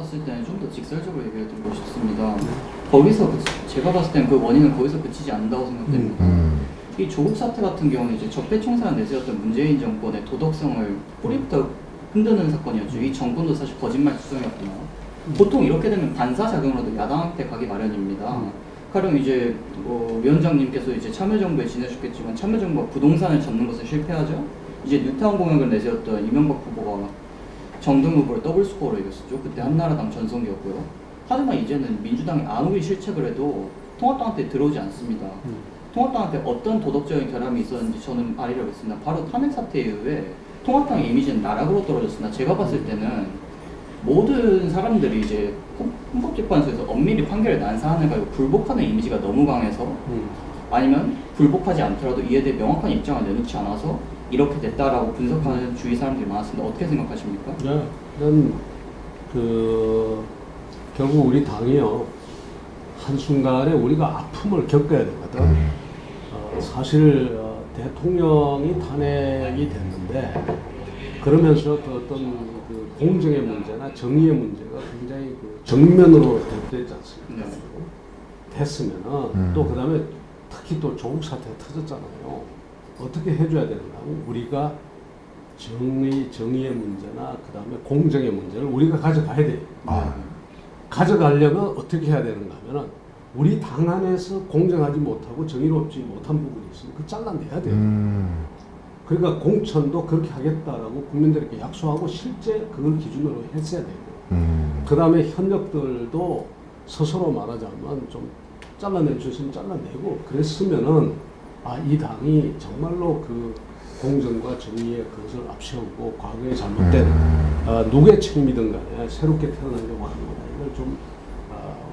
봤을 때는 좀 더 직설적으로 얘기를 드리고 싶습니다. 거기서 제가 봤을 때는 그 원인은 거기서 그치지 않는다고 생각됩니다. 이 조국 사태 같은 경우는 이제 적폐청산을 내세웠던 문재인 정권의 도덕성을 뿌리부터 흔드는 사건이었죠. 이 정권도 사실 거짓말 투성이었구나. 보통 이렇게 되면 반사작용으로도 야당한테 가기 마련입니다. 가령 이제 위원장님께서 이제 참여정부에 지내셨겠지만 참여정부가 부동산을 잡는 것에 실패하죠. 이제 뉴타운 공약을 내세웠던 이명박 후보가 정동 후보를 더블 스코어로 이겼었죠. 그때 한나라당 전성기였고요. 하지만 이제는 민주당이 아무리 실책을 해도 통합당한테 들어오지 않습니다. 통합당한테 어떤 도덕적인 결함이 있었는지 저는 알리려겠습니다. 바로 탄핵 사태 이후에 통합당의 이미지는 나락으로 떨어졌습니다. 제가 봤을 때는 모든 사람들이 이제 헌법재판소에서 엄밀히 판결을 난사하는 거 불복하는 이미지가 너무 강해서 아니면 불복하지 않더라도 이에 대해 명확한 입장을 내놓지 않아서 이렇게 됐다라고 분석하는 주위 사람들이 많았습니다. 어떻게 생각하십니까? 네, 난 결국 우리 당이요 한순간에 우리가 아픔을 겪어야 되거든. 사실 대통령이 탄핵이 됐는데 그러면서 그 어떤 그 공정의 문제나 정의의 문제가 굉장히 그 정면으로 대두됐지 않습니까? 네. 됐으면은 또 그다음에 특히 또 조국 사태가 터졌잖아요. 어떻게 해줘야 되는가? 우리가 정의의 문제나 그다음에 공정의 문제를 우리가 가져가야 돼요. 가져가려면 어떻게 해야 되는가 하면은 우리 당 안에서 공정하지 못하고 정의롭지 못한 부분이 있으면 그 잘라내야 돼요. 그러니까 공천도 그렇게 하겠다라고 국민들에게 약속하고 실제 그걸 기준으로 했어야 되고 그 다음에 현역들도 스스로 말하자면 좀 잘라내 주시면 잘라내고 그랬으면은 이 당이 정말로 그 공정과 정의의 그것을 앞세우고 과거에 잘못된 누구의 책임이든 간에 새롭게 태어나려고 하는 거다. 이걸 좀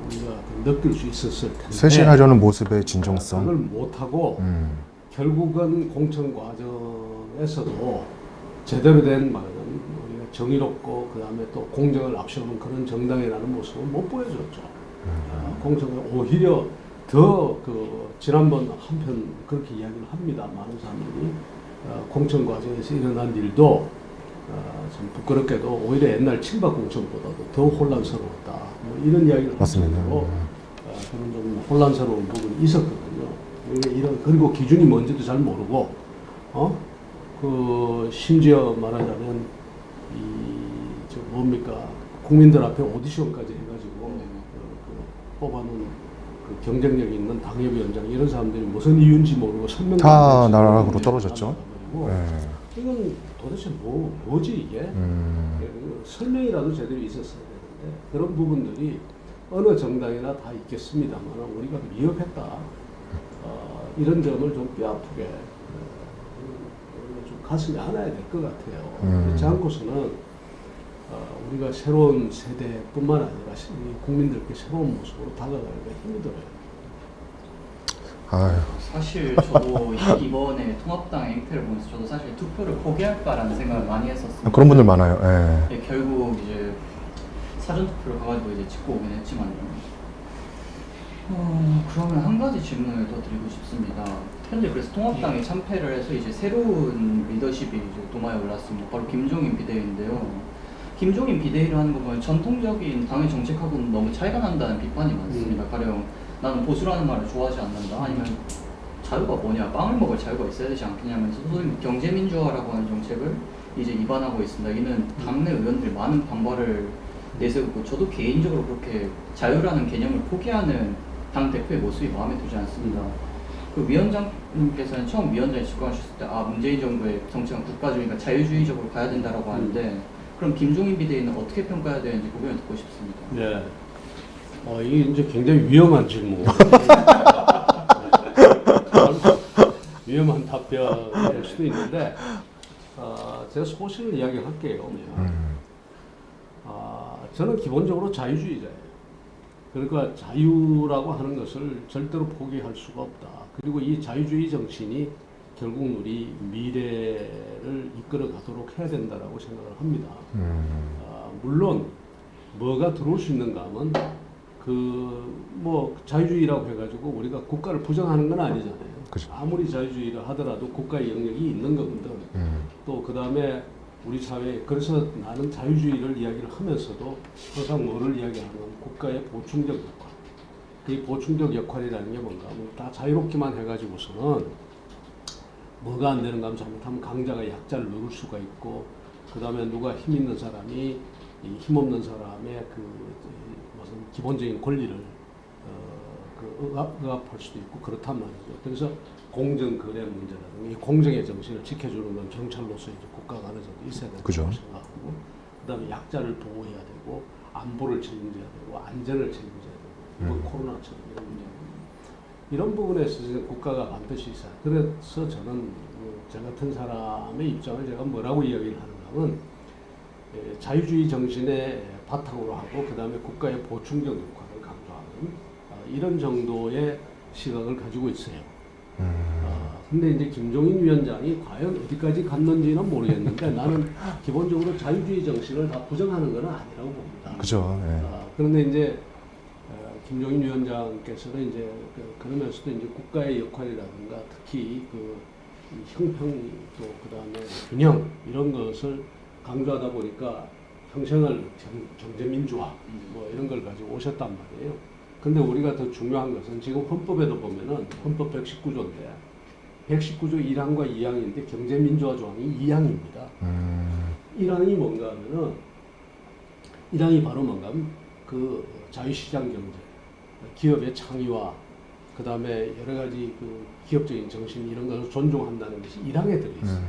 우리가 느낄 수 있었을 텐데 쇄신하려는 모습의 진정성 그걸 못하고 결국은 공천 과정에서도 제대로 된 말하자면 우리가 정의롭고 그 다음에 또 공정을 앞세우는 그런 정당이라는 모습을 못 보여줬죠. 공정을 오히려 더 지난번 한편 그렇게 이야기를 합니다. 많은 사람들이 공천 과정에서 일어난 일도 참 부끄럽게도 오히려 옛날 친박 공천보다도 더 혼란스러웠다. 뭐 이런 이야기를 맞습니다. 그런 좀 혼란스러운 부분이 있었거든요. 그리고 기준이 뭔지도 잘 모르고 심지어 말하자면 뭡니까 국민들 앞에 오디션까지 해가지고 뽑아놓은 그 경쟁력이 있는 당협위원장 이런 사람들이 무슨 이유인지 모르고 설명 다 나락으로 떨어졌죠. 이건 도대체 뭐지 이게? 설명이라도 제대로 있었어야 되는데 그런 부분들이 어느 정당이나 다 있겠습니다만 우리가 미흡했다. 이런 점을 좀 뼈아프게 좀 가슴에 안아야 될 것 같아요. 그렇지 않고서는 우리가 새로운 세대뿐만 아니라 국민들께 새로운 모습으로 다가가기가 힘이 들어요. 사실 저도 이번에 통합당 행태를 보면서 저도 사실 투표를 포기할까라는 생각을 많이 했었어요. 그런 분들 많아요. 결국 이제 사전 투표를 가가지고 이제 찍고 오긴 했지만요. 그러면 한 가지 질문을 더 드리고 싶습니다. 현재 그래서 통합당이 참패를 해서 이제 새로운 리더십이 이제 도마에 올랐습니다. 바로 김종인 비대위인데요. 김종인 비대위를 하는 거 보면 전통적인 당의 정책하고는 너무 차이가 난다는 비판이 많습니다. 가령 나는 보수라는 말을 좋아하지 않는다. 아니면 자유가 뭐냐, 빵을 먹을 자유가 있어야 되지 않겠냐면서 소위 경제민주화라고 하는 정책을 이제 입안하고 있습니다. 이는 당내 의원들이 많은 반발을 내세우고 저도 개인적으로 그렇게 자유라는 개념을 포기하는 당 대표의 모습이 마음에 들지 않습니다. 그 위원장님께서는 처음 위원장이 집권하셨을 때 문재인 정부의 정책은 국가주의가 자유주의적으로 가야 된다라고 하는데 그럼 김종인 비대위는 어떻게 평가해야 되는지 그 부분을 듣고 싶습니다. 네. 이게 이제 굉장히 위험한 질문. 위험한 답변일 수도 있는데 제가 소신을 이야기할게요. 저는 기본적으로 자유주의자예요. 그러니까 자유라고 하는 것을 절대로 포기할 수가 없다. 그리고 이 자유주의 정신이 결국 우리 미래를 이끌어 가도록 해야 된다라고 생각을 합니다. 물론 뭐가 들어올 수 있는가 하면 자유주의라고 해가지고 우리가 국가를 부정하는 건 아니잖아요. 그렇죠. 아무리 자유주의를 하더라도 국가의 영역이 있는 거거든. 또 그 다음에 우리 사회 그래서 나는 자유주의를 이야기를 하면서도 항상 뭐를 이야기하는 건 국가의 보충적 역할. 이 보충적 역할이라는 게 뭔가 뭐다 자유롭기만 해가지고서는 뭐가 안 되는가 하면 잘못하면 강자가 약자를 누를 수가 있고 그 다음에 누가 힘 있는 사람이 이 힘없는 사람의 그 무슨 기본적인 권리를 억압할 수도 있고 그렇단 말이죠. 그래서 공정 거래 문제라든가 이 공정의 정신을 지켜주는 건 경찰로서 이제 국가가 어느 정도 있어야 된다고 그죠. 생각하고 그다음에 약자를 보호해야 되고 안보를 책임져야 되고 안전을 책임져야 되고 이번 코로나처럼 이런 문제 이런 부분에 있어서 국가가 반드시 있어요. 그래서 저는 저 같은 사람의 입장을 제가 뭐라고 이야기를 하는가 하면 자유주의 정신의 바탕으로 하고 그 다음에 국가의 보충적 역할을 강조하는 이런 정도의 시각을 가지고 있어요. 근데 이제 김종인 위원장이 과연 어디까지 갔는지는 모르겠는데 나는 기본적으로 자유주의 정신을 다 부정하는 건 아니라고 봅니다. 그죠. 예. 그런데 이제 김종인 위원장께서는 이제 그러면서도 이제 국가의 역할이라든가 특히 그 형평 또 그다음에 균형 이런 것을 강조하다 보니까 형성을 경제민주화 뭐 이런 걸 가지고 오셨단 말이에요. 근데 우리가 더 중요한 것은 지금 헌법에도 보면은 헌법 119조인데 119조 1항과 2항인데 경제민주화 조항이 2항입니다. 1항이 뭔가 하면은 1항이 바로 뭔가 하면 그 자유시장 경제, 기업의 창의와 그 다음에 여러 가지 그 기업적인 정신 이런 것을 존중한다는 것이 1항에 들어있어요.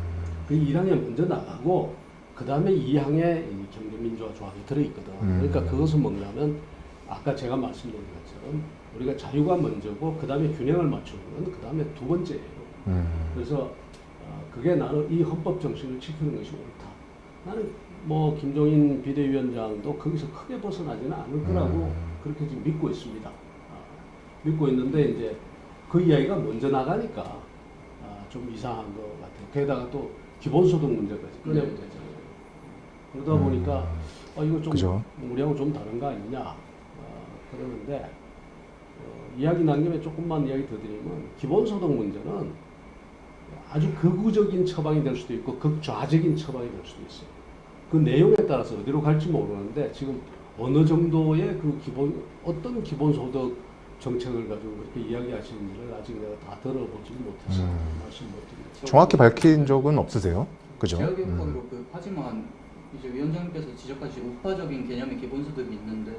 그 1항에 먼저 나가고 그 다음에 2항에 경제민주화 조항이 들어있거든. 그러니까 그것은 뭐냐면 아까 제가 말씀드린 것처럼 우리가 자유가 먼저고 그 다음에 균형을 맞추는 건 그 다음에 두 번째예요. 그래서 그게 나는 이 헌법 정신을 지키는 것이 옳다. 나는 뭐 김종인 비대위원장도 거기서 크게 벗어나지는 않을 거라고 그렇게 지금 믿고 있습니다. 믿고 있는데 이제 그 이야기가 먼저 나가니까 좀 이상한 것 같아요. 게다가 또 기본소득 문제까지 꺼내보잖아요. 그러다 보니까 이거 좀 그죠. 우리하고 좀 다른 거 아니냐 그러는데 이야기 난 김에 조금만 이야기 더 드리면 기본소득 문제는 아주 극우적인 처방이 될 수도 있고 극좌적인 처방이 될 수도 있어요. 그 내용에 따라서 어디로 갈지 모르는데 지금 어느 정도의 그 어떤 기본소득 정책을 가지고 그렇게 이야기하시는지를 아직 내가 다 들어보지 못해서 말씀 못 드리겠습니다. 정확히 밝힌 적은 없으세요? 그죠? 제가 기억하기로 하지만 이제 위원장님께서 지적하신 우파적인 개념의 기본소득이 있는데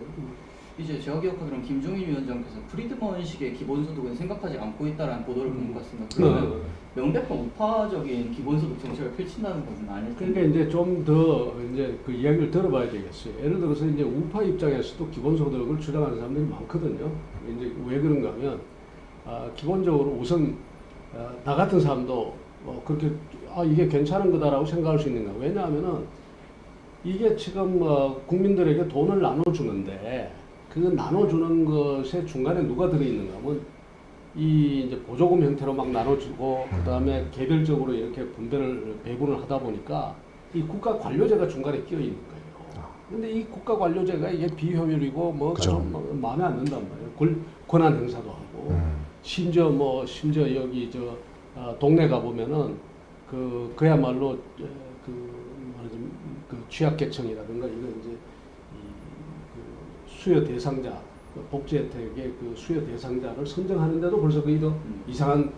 이제 제가 기억하기로는 김종인 위원장께서 프리드먼식의 기본소득은 생각하지 않고 있다라는 보도를 본 것 같습니다. 그러면 명백한 우파적인 기본소득 정책을 펼친다는 것은 아닐 텐데. 그러니까 이제 좀 더 이제 그 이야기를 들어봐야 되겠어요. 예를 들어서 이제 우파 입장에서도 기본소득을 주장하는 사람들이 많거든요. 이제 왜 그런가 하면 기본적으로 우선 나 같은 사람도 그렇게 이게 괜찮은 거다라고 생각할 수 있는가. 왜냐하면은 이게 지금 국민들에게 돈을 나눠주는데 그 나눠주는 것에 중간에 누가 들어있는가 하면 이 이제 보조금 형태로 막 나눠주고 그 다음에 개별적으로 이렇게 배분을 하다 보니까 이 국가 관료제가 중간에 끼어 있는 거예요. 근데 이 국가 관료제가 이게 비효율이고 뭐가 좀 마음에 안 든단 말이에요. 권한 행사도 하고 심지어 여기 동네 가 보면은 그야말로 그 취약계층이라든가 이런 이제 수요 대상자 복지 혜택의 그 수요 대상자를 선정하는데도 벌써 그 이런 이상한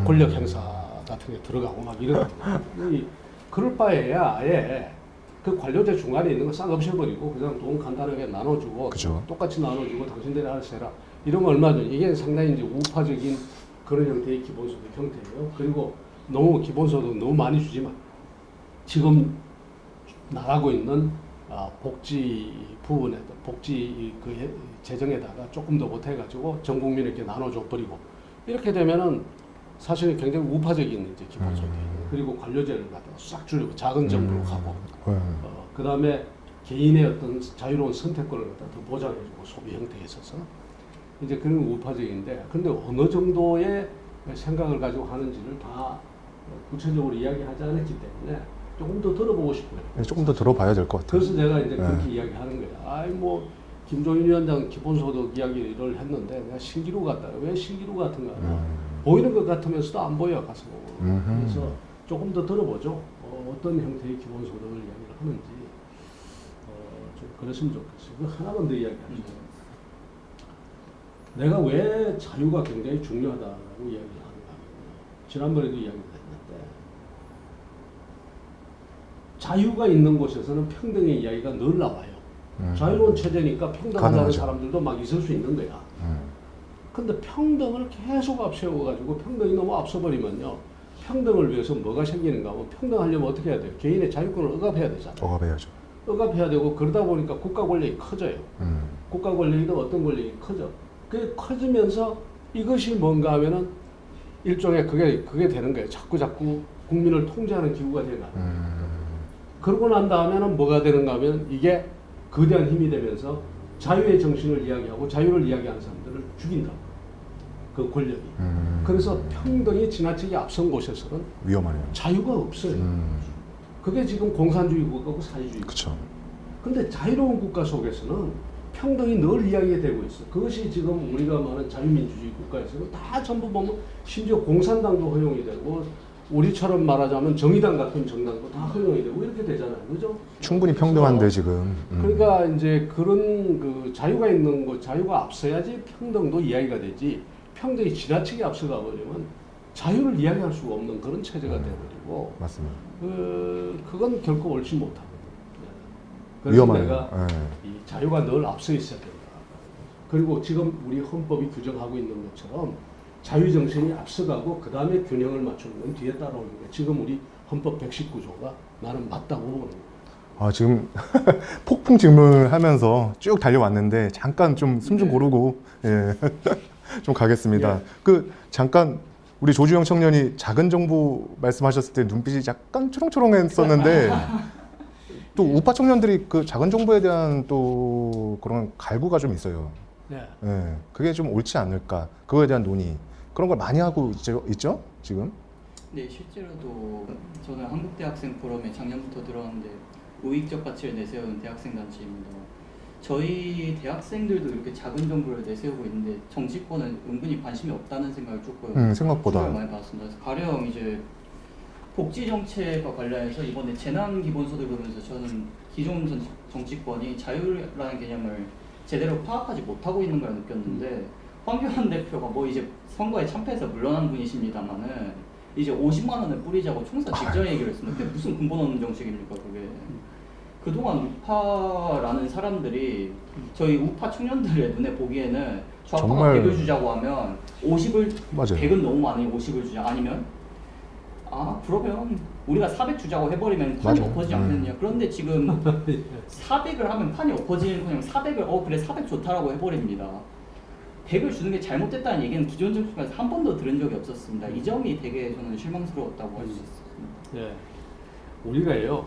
권력 행사 같은 게 들어가고 막 이러거든요. 그럴 바에야 아예 그 관료제 중간에 있는 거 싹 없애버리고 그냥 돈 간단하게 나눠주고 그죠. 똑같이 나눠주고 당신들이 알아서 해라. 이러면 얼마죠? 이게 상당히 이제 우파적인 그런 형태의 기본소득 형태예요. 그리고 너무 기본소득 너무 많이 주지만 지금 나가고 있는 복지 부분에 복지 그 재정에다가 조금 더 보태가지고 전 국민에게 나눠줘 버리고 이렇게 되면은 사실은 굉장히 우파적인 이제 기본소득 그리고 관료제를 갖다가 싹 줄이고 작은 정부로 가고 그 다음에 개인의 어떤 자유로운 선택권을 갖다 더 보장해주고 소비 형태에 있어서 이제 그런 우파적인데 근데 어느 정도의 생각을 가지고 하는지를 다 구체적으로 이야기하지 않았기 때문에 조금 더 들어보고 싶어요. 네, 조금 더 들어봐야 될 것 같아요. 그래서 제가 이제 그렇게 이야기하는 거야. 김종인 위원장 기본소득 이야기를 했는데 내가 신기루 같다. 왜 신기루 같은가? 보이는 것 같으면서도 안 보여 가서. 그래서 조금 더 들어보죠. 어떤 형태의 기본소득을 이야기를 하는지 좀 그랬으면 좋겠어요. 그 하나만 더 이야기하죠. 내가 왜 자유가 굉장히 중요하다고 이야기를 하는가 하면요. 지난번에도 이야기를 했는데 자유가 있는 곳에서는 평등의 이야기가 늘 나와요. 자유로운 체제니까 평등하다는 가능하죠. 사람들도 막 있을 수 있는 거야. 근데 평등을 계속 앞세워가지고 평등이 너무 앞서버리면요. 평등을 위해서 뭐가 생기는가 하면 평등하려면 어떻게 해야 돼요? 개인의 자유권을 억압해야 되잖아요. 억압해야죠. 억압해야 되고 그러다 보니까 국가 권력이 커져요. 국가 권력이든 어떤 권력이 커져. 그게 커지면서 이것이 뭔가 하면은 일종의 그게 되는 거예요. 자꾸 국민을 통제하는 기구가 되는 거예요. 그러고 난 다음에는 뭐가 되는가 하면 이게 거대한 힘이 되면서 자유의 정신을 이야기하고 자유를 이야기하는 사람들을 죽인다. 그 권력이. 그래서 평등이 지나치게 앞선 곳에서는 위험하네요. 자유가 없어요. 그게 지금 공산주의 국가고 사회주의. 그렇죠. 근데 자유로운 국가 속에서는 평등이 늘 이야기되고 있어. 그것이 지금 우리가 말하는 자유민주주의 국가에서는 다 전부 보면 심지어 공산당도 허용이 되고 우리처럼 말하자면 정의당 같은 정당도 다 허용이 되고 이렇게 되잖아요. 그죠? 충분히 평등한데 지금. 그러니까 이제 그런 그 자유가 있는 곳, 자유가 앞서야지 평등도 이야기가 되지. 평등이 지나치게 앞서가 버리면 자유를 이야기할 수가 없는 그런 체제가 돼버리고. 맞습니다. 그건 결코 옳지 못하거든요. 그래서 위험하네요. 내가 이 자유가 늘 앞서 있어야 된다. 그리고 지금 우리 헌법이 규정하고 있는 것처럼 자유 정신이 앞서가고 그 다음에 균형을 맞추는 건 뒤에 따라오는 거예요. 지금 우리 헌법 119조가 나는 맞다고 보는 거예요. 지금 폭풍 질문을 하면서 쭉 달려왔는데 잠깐 좀 숨 좀 고르고 좀 가겠습니다. 예. 잠깐 우리 조주영 청년이 작은 정부 말씀하셨을 때 눈빛이 약간 초롱초롱했었는데 또 우파 청년들이 그 작은 정부에 대한 또 그런 갈구가 좀 있어요. 네. 그게 좀 옳지 않을까? 그거에 대한 논의 그런 걸 많이 하고 있죠 지금? 네, 실제로도 저는 한국대학생 포럼에 작년부터 들어왔는데 우익적 가치를 내세우는 대학생 단체입니다. 저희 대학생들도 이렇게 작은 정부를 내세우고 있는데 정치권은 은근히 관심이 없다는 생각을 조금 생각보다 많이 받았습니다. 그래서 가령 이제 복지 정책과 관련해서 이번에 재난 기본소득을 보면서 저는 기존 정치권이 자유라는 개념을 제대로 파악하지 못하고 있는 걸 느꼈는데 황교안 대표가 뭐 이제 선거에 참패해서 물러난 분이십니다만은 이제 50만 원을 뿌리자고 총선 직전 얘기를 했습니다. 그게 무슨 근본 없는 정책입니까 그게? 그동안 우파라는 사람들이 저희 우파 청년들의 눈에 보기에는 좌파가 정말 100을 주자고 하면 50을 맞아요. 100은 너무 많으니 50을 주자 아니면 그러면 우리가 400 주자고 해버리면 판이 맞아요. 엎어지지 않겠느냐. 그런데 지금 400을 하면 판이 엎어지는 그냥 400을 그래 400 좋다라고 해버립니다. 100을 주는 게 잘못됐다는 얘기는 기존 정치권에서 한 번도 들은 적이 없었습니다. 이 점이 되게 저는 실망스러웠다고 할 수 있습니다. 네. 우리가요,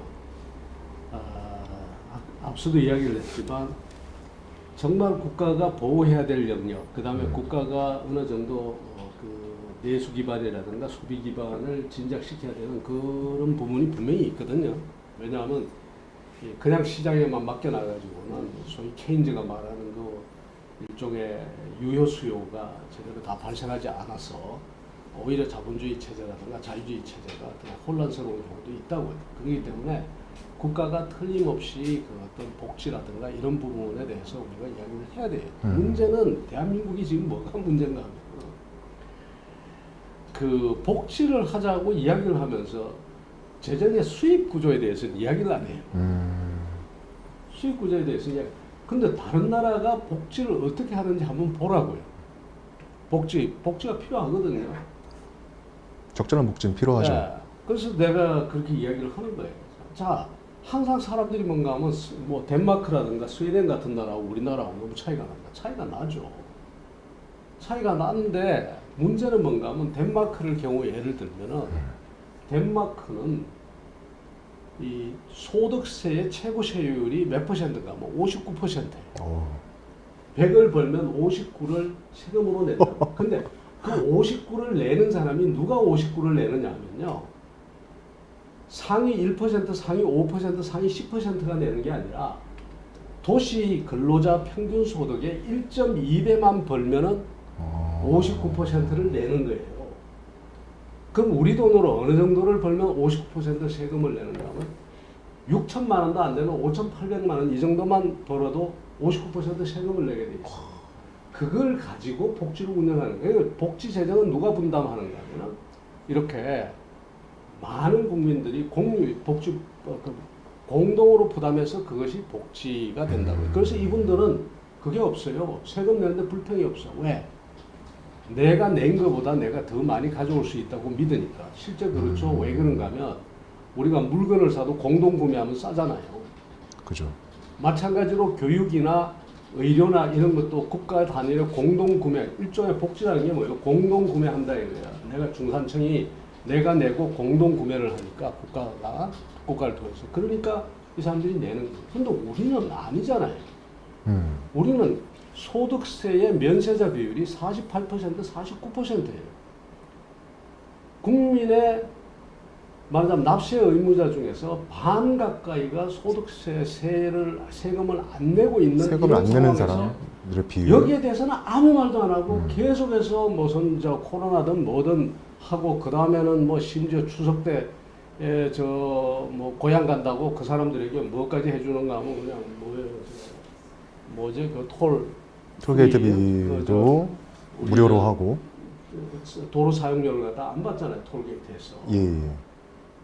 앞서도 이야기를 했지만 정말 국가가 보호해야 될 영역, 그 다음에 국가가 어느 정도 그 내수 기반이라든가 소비 기반을 진작시켜야 되는 그런 부분이 분명히 있거든요. 왜냐하면 그냥 시장에만 맡겨놔가지고는 소위 케인즈가 말하는 그 일종의 유효 수요가 제대로 다 발생하지 않아서 오히려 자본주의 체제라든가 자유주의 체제가 그냥 혼란스러운 경우도 있다고요. 그렇기 때문에 국가가 틀림없이 그 어떤 복지라든가 이런 부분에 대해서 우리가 이야기를 해야 돼요. 문제는 대한민국이 지금 뭐가 문제인가 하면 그 복지를 하자고 이야기를 하면서 재정의 수입 구조에 대해서는 이야기를 안 해요. 수입 구조에 대해서 이야기. 근데 다른 나라가 복지를 어떻게 하는지 한번 보라고요. 복지가 필요하거든요. 적절한 복지는 필요하죠. 네. 그래서 내가 그렇게 이야기를 하는 거예요. 자, 항상 사람들이 뭔가 하면 뭐 덴마크라든가 스웨덴 같은 나라하고 우리나라하고 너무 차이가 난다. 차이가 나죠. 차이가 나는데 문제는 뭔가 하면 덴마크를 경우 예를 들면은 덴마크는 이 소득세의 최고 세율이 몇 %인가? 뭐 59%예요. 100을 벌면 59를 세금으로 낸다. 근데 그 59를 내는 사람이 누가 59를 내느냐면요. 상위 1%, 상위 5%, 상위 10%가 내는 게 아니라 도시 근로자 평균 소득의 1.2배만 벌면은 59%를 내는 거예요. 그럼 우리 돈으로 어느 정도를 벌면 59% 세금을 내는가 하면 6천만 원도 안 되는 5,800만 원 이 정도만 벌어도 59% 세금을 내게 돼 있어요. 그걸 가지고 복지를 운영하는 거예요. 복지 재정은 누가 분담하는가 하면 이렇게 많은 국민들이 복지 공동으로 부담해서 그것이 복지가 된다고요. 그래서 이분들은 그게 없어요. 세금 내는데 불평이 없어. 왜? 내가 낸 것보다 내가 더 많이 가져올 수 있다고 믿으니까. 실제 그렇죠. 왜 그런가 하면 우리가 물건을 사도 공동 구매하면 싸잖아요. 그죠. 마찬가지로 교육이나 의료나 이런 것도 국가 단위로 공동 구매, 일종의 복지라는 게 뭐예요? 공동 구매한다 이거야. 내가 중산층이 내가 내고 공동 구매를 하니까 국가를 통해서. 그러니까 이 사람들이 내는 거예요. 근데 우리는 아니잖아요. 우리는 소득세의 면세자 비율이 48%, 49%예요. 국민의 말하자면 납세 의무자 중에서 반 가까이가 소득세 세금을 안 내고 있는 세금을 안 내는 상황에서 사람들의 비율. 여기에 대해서는 아무 말도 안 하고 계속해서 무슨 저 코로나든 뭐든 하고 그 다음에는 뭐 심지어 추석 때 저 뭐 고향 간다고 그 사람들에게 뭐까지 해주는가 하면 그냥 뭐지 그 톨게이트비도 무료로 하고. 도로 사용료를 갖다 안 받잖아요. 톨게이트에서. 예.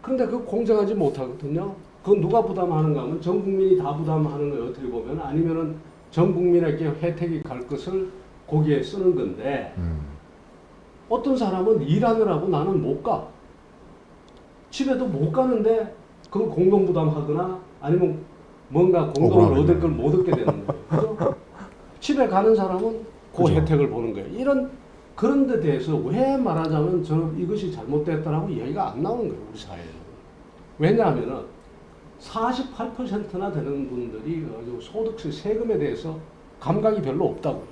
그런데 그 공정하지 못하거든요. 그건 누가 부담하는가 하면 전 국민이 다 부담하는 거예요. 어떻게 보면 아니면은 전 국민에게 혜택이 갈 것을 거기에 쓰는 건데 어떤 사람은 일하느라고 나는 못 가. 집에도 못 가는데 그걸 공동 부담하거나 아니면 뭔가 공동을 얻을 걸 못 얻게 되는 거예요. 그죠? 집에 가는 사람은 그 그죠. 혜택을 보는 거예요. 이런 그런 데 대해서 왜 말하자면 이것이 잘못됐다라고 이야기가 안 나오는 거예요. 우리 사회에는. 왜냐하면은 48%나 되는 분들이 소득세 세금에 대해서 감각이 별로 없다고요.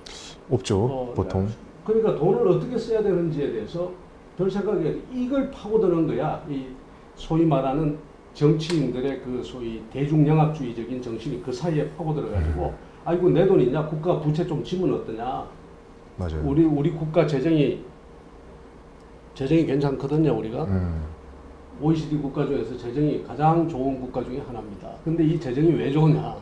없죠. 보통. 그러니까 돈을 어떻게 써야 되는지에 대해서 별 생각이 이걸 파고드는 거야. 이 소위 말하는 정치인들의 그 소위 대중영합주의적인 정신이 그 사이에 파고들어가지고 아이고 내 돈 있냐 국가 부채 좀 지면 어떠냐. 맞아요. 우리 국가 재정이 괜찮거든요. 우리가 OECD 국가 중에서 재정이 가장 좋은 국가 중에 하나입니다. 근데 이 재정이 왜 좋으냐?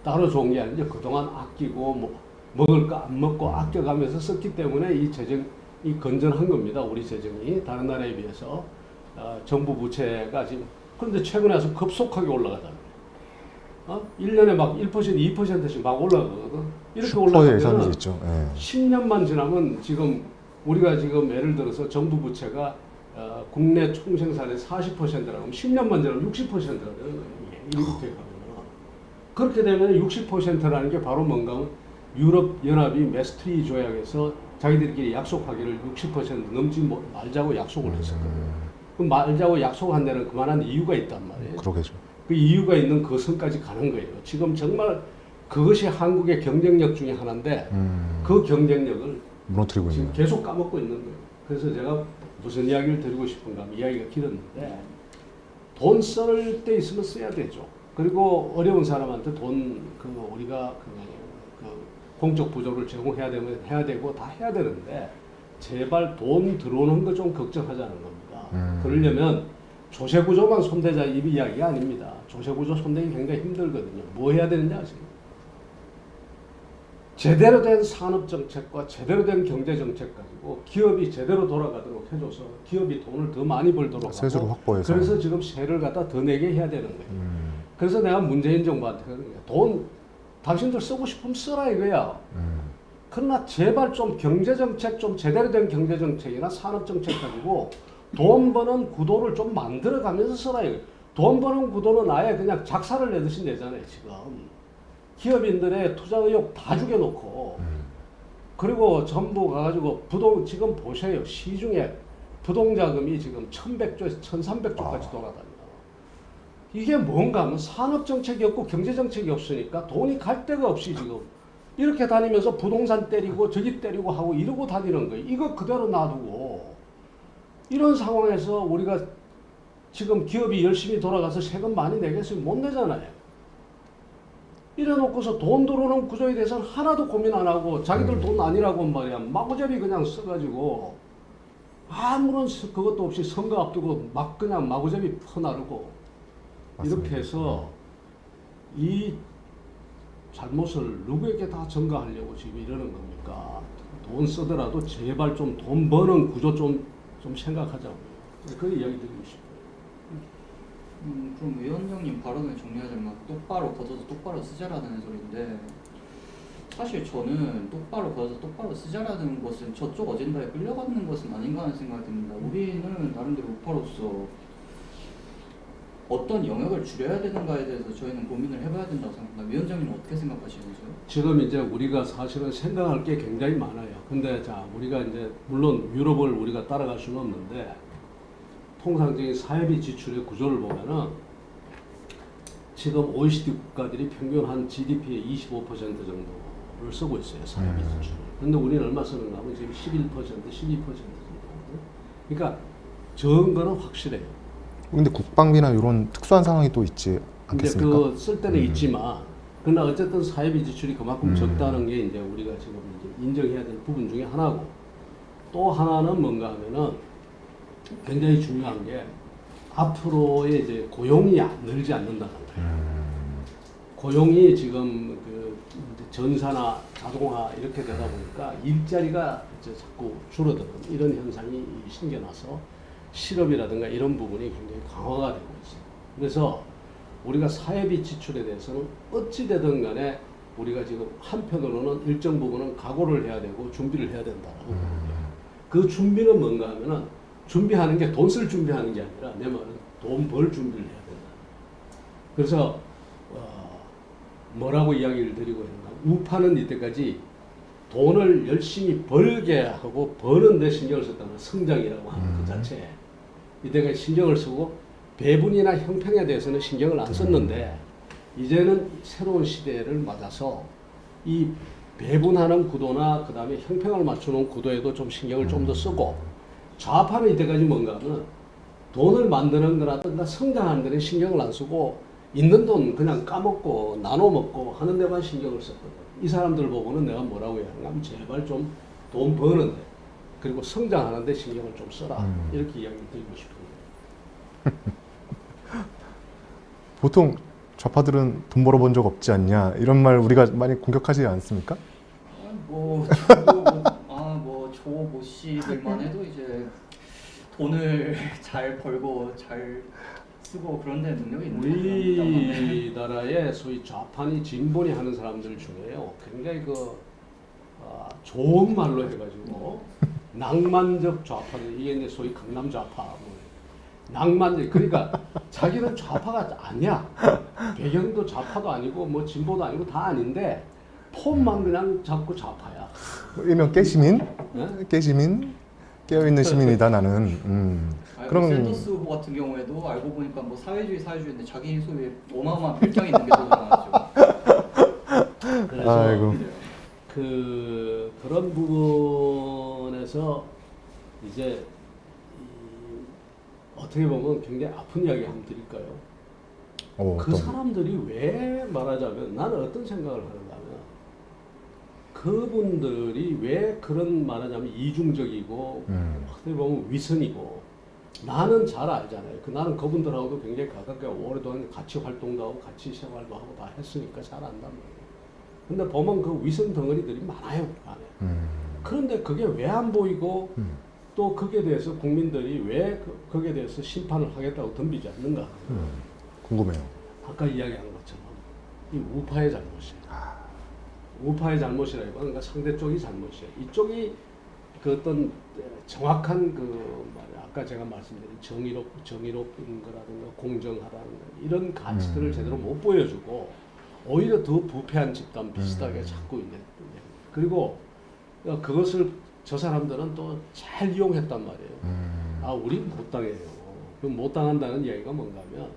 따로 좋은 게 아니죠. 그동안 아끼고 뭐 먹을 거 안 먹고 아껴가면서 썼기 때문에 이 재정이 건전한 겁니다. 우리 재정이 다른 나라에 비해서 정부 부채가 지금 그런데 최근에 와서 급속하게 올라가잖아요. 1년에 막 1%, 2%씩 막 올라가거든. 이렇게 올라가면 10년만 지나면 지금 우리가 지금 예를 들어서 정부 부채가 국내 총생산의 40%라고 하면 10년만 지나면 60%가 되는 거예요. 이렇게 가면 그렇게 되면 60%라는 게 바로 뭔가 하면 유럽 연합이 메스트리 조약에서 자기들끼리 약속하기를 60% 넘지 말자고 약속을 했었거든요. 그럼 말자고 약속한 데는 그만한 이유가 있단 말이에요. 그러겠죠. 그 이유가 있는 그 선까지 가는 거예요. 지금 정말 그것이 한국의 경쟁력 중에 하나인데 그 경쟁력을 무너뜨리고 지금 있는. 계속 까먹고 있는 거예요. 그래서 제가 무슨 이야기를 드리고 싶은가 하면 이야기가 길었는데 돈 쓸 때 있으면 써야 되죠. 그리고 어려운 사람한테 우리가 공적 부조를 제공해야 되면 해야 되고 다 해야 되는데 제발 돈 들어오는 거 좀 걱정하자는 겁니다. 그러려면 조세구조만 손대자 이 이야기가 아닙니다. 조세구조 손대기 굉장히 힘들거든요. 뭐 해야 되느냐 아시죠? 제대로 된 산업정책과 제대로 된 경제정책 가지고 기업이 제대로 돌아가도록 해줘서 기업이 돈을 더 많이 벌도록 세수를 하고 확보해서. 그래서 지금 세를 갖다 더 내게 해야 되는 거예요. 그래서 내가 문재인 정부한테 그러는 거야. 돈 당신들 쓰고 싶으면 쓰라 이거야. 그러나 제발 좀 경제정책 좀 제대로 된 경제정책이나 산업정책 가지고 돈 버는 구도를 좀 만들어가면서 쓰라 이거야. 돈 버는 구도는 아예 그냥 작사를 내듯이 내잖아요 지금. 기업인들의 투자 의욕 다 죽여놓고 그리고 전부 가가지고 지금 보세요. 시중에 부동자금이 지금 1100조에서 1300조까지 돌아다녀요. 이게 뭔가 하면 산업정책이 없고 경제정책이 없으니까 돈이 갈 데가 없이 지금 이렇게 다니면서 부동산 때리고 저기 때리고 하고 이러고 다니는 거예요. 이거 그대로 놔두고 이런 상황에서 우리가 지금 기업이 열심히 돌아가서 세금 많이 내겠어요? 못 내잖아요. 이래놓고서 돈 들어오는 구조에 대해서는 하나도 고민 안 하고 자기들 돈 아니라고 말이야 마구잡이 그냥 써가지고 아무런 그것도 없이 선거 앞두고 막 그냥 마구잡이 퍼나르고 맞습니다. 이렇게 해서 이 잘못을 누구에게 다 전가하려고 지금 이러는 겁니까? 돈 쓰더라도 제발 좀 돈 버는 구조 좀 생각하자고요. 그 이야기 드리고 싶어요. 그럼 위원장님 발언을 정리하자면 똑바로 걷어서 똑바로 쓰자라는 소리인데 사실 저는 똑바로 걷어서 똑바로 쓰자라는 것은 저쪽 어젠다에 끌려가는 것은 아닌가 하는 생각이 듭니다. 우리는 나름대로 우파로서 어떤 영역을 줄여야 되는가에 대해서 저희는 고민을 해봐야 된다고 생각합니다. 위원장님은 어떻게 생각하시는지요? 지금 이제 우리가 사실은 생각할 게 굉장히 많아요. 근데 자, 우리가 이제 물론 유럽을 우리가 따라갈 수는 없는데 통상적인 사회비 지출의 구조를 보면은 지금 OECD 국가들이 평균 한 GDP의 25% 정도를 쓰고 있어요. 사회비 지출. 근데 우리는 얼마 쓰는가 하면 지금 11%, 12% 정도거든요. 그러니까 적은 거는 확실해요. 근데 국방비나 이런 특수한 상황이 또 있지 근데 않겠습니까? 그 쓸 때는 있지만 그러나 어쨌든 사회비 지출이 그만큼 적다는 게 이제 우리가 지금 이제 인정해야 될 부분 중에 하나고 또 하나는 뭔가 하면은 굉장히 중요한 게 앞으로의 이제 고용이 늘지 않는다는 거예요. 고용이 지금 그 이제 전사나 자동화 이렇게 되다 보니까 일자리가 이제 자꾸 줄어드는 이런 현상이 생겨나서 실업이라든가 이런 부분이 굉장히 강화가 되고 있어요. 그래서 우리가 사회비 지출에 대해서는 어찌되든 간에 우리가 지금 한편으로는 일정 부분은 각오를 해야 되고 준비를 해야 된다라고 봅니다. 그 준비는 뭔가 하면은 준비하는 게 돈 쓸 준비하는 게 아니라 내 말은 돈 벌 준비를 해야 된다. 그래서 뭐라고 이야기를 드리고 있는가? 우파는 이때까지 돈을 열심히 벌게 하고 버는데 신경을 썼다면 성장이라고 하는 그 자체에 이때까지 신경을 쓰고 배분이나 형평에 대해서는 신경을 안 썼는데 이제는 새로운 시대를 맞아서 이 배분하는 구도나 그 다음에 형평을 맞추는 구도에도 좀 신경을 좀 더 쓰고 좌파는 이때까지 뭔가 하면 돈을 만드는 거라든가 성장하는 데는 신경을 안 쓰고 있는 돈 그냥 까먹고 나눠 먹고 하는 데만 신경을 썼거든. 이 사람들 보고는 내가 뭐라고 해야 하는가 하면 제발 좀 돈 버는데 그리고 성장하는 데 신경을 좀 써라. 이렇게 이야기를 드리고 싶습니다. 보통 좌파들은 돈 벌어본 적 없지 않냐 이런 말 우리가 많이 공격하지 않습니까? 조 씨들만 해도 이제 돈을 잘 벌고 잘 쓰고 그런 데 능력이 있는 우리나라의 소위 좌파니 진보니 하는 사람들 중에요. 굉장히 좋은 말로 해가지고 낭만적 좌파들 이게 이제 소위 강남 좌파 낭만적 그러니까 자기는 좌파가 아니야. 배경도 좌파도 아니고 뭐 진보도 아니고 다 아닌데 폼만 그냥 자꾸 좌파야. 일명 깨시민? 네? 깨시민? 깨어있는 시민이다 나는. 그럼 샌더스 후보 같은 경우에도 알고 보니까 뭐 사회주의인데 자기 소유에 어마어마한 별장이 있는 게 더 많았죠. 그래서 아이고. 그런 부분에서 이제 어떻게 보면 굉장히 아픈 이야기 한번 드릴까요? 그 사람들이 왜 말하자면 나는 어떤 생각을 하는가 하면 그분들이 왜 그런 말하자면 이중적이고 어떻게 보면 위선이고 나는 잘 알잖아요. 나는 그분들하고도 굉장히 가깝게 오랫동안 같이 활동도 하고 같이 생활도 하고 다 했으니까 잘 안단 말이에요. 근데 보면 그 위선 덩어리들이 많아요. 안에. 그런데 그게 왜 안 보이고 또 거기에 대해서 국민들이 왜 거기에 대해서 심판을 하겠다고 덤비지 않는가? 궁금해요. 아까 이야기한 것처럼 이 우파의 잘못이에요. 우파의 잘못이라기보다 그러니까 상대 쪽이 잘못이에요. 이쪽이 그 어떤 정확한 아까 제가 말씀드린 정의롭은 거라든가 공정하다는 거 이런 가치들을 제대로 못 보여주고 오히려 더 부패한 집단 비슷하게 찾고 있는 거예요. 그리고 그것을 저 사람들은 또 잘 이용했단 말이에요. 우리 못 당해요. 그럼 못 당한다는 이야기가 뭔가 하면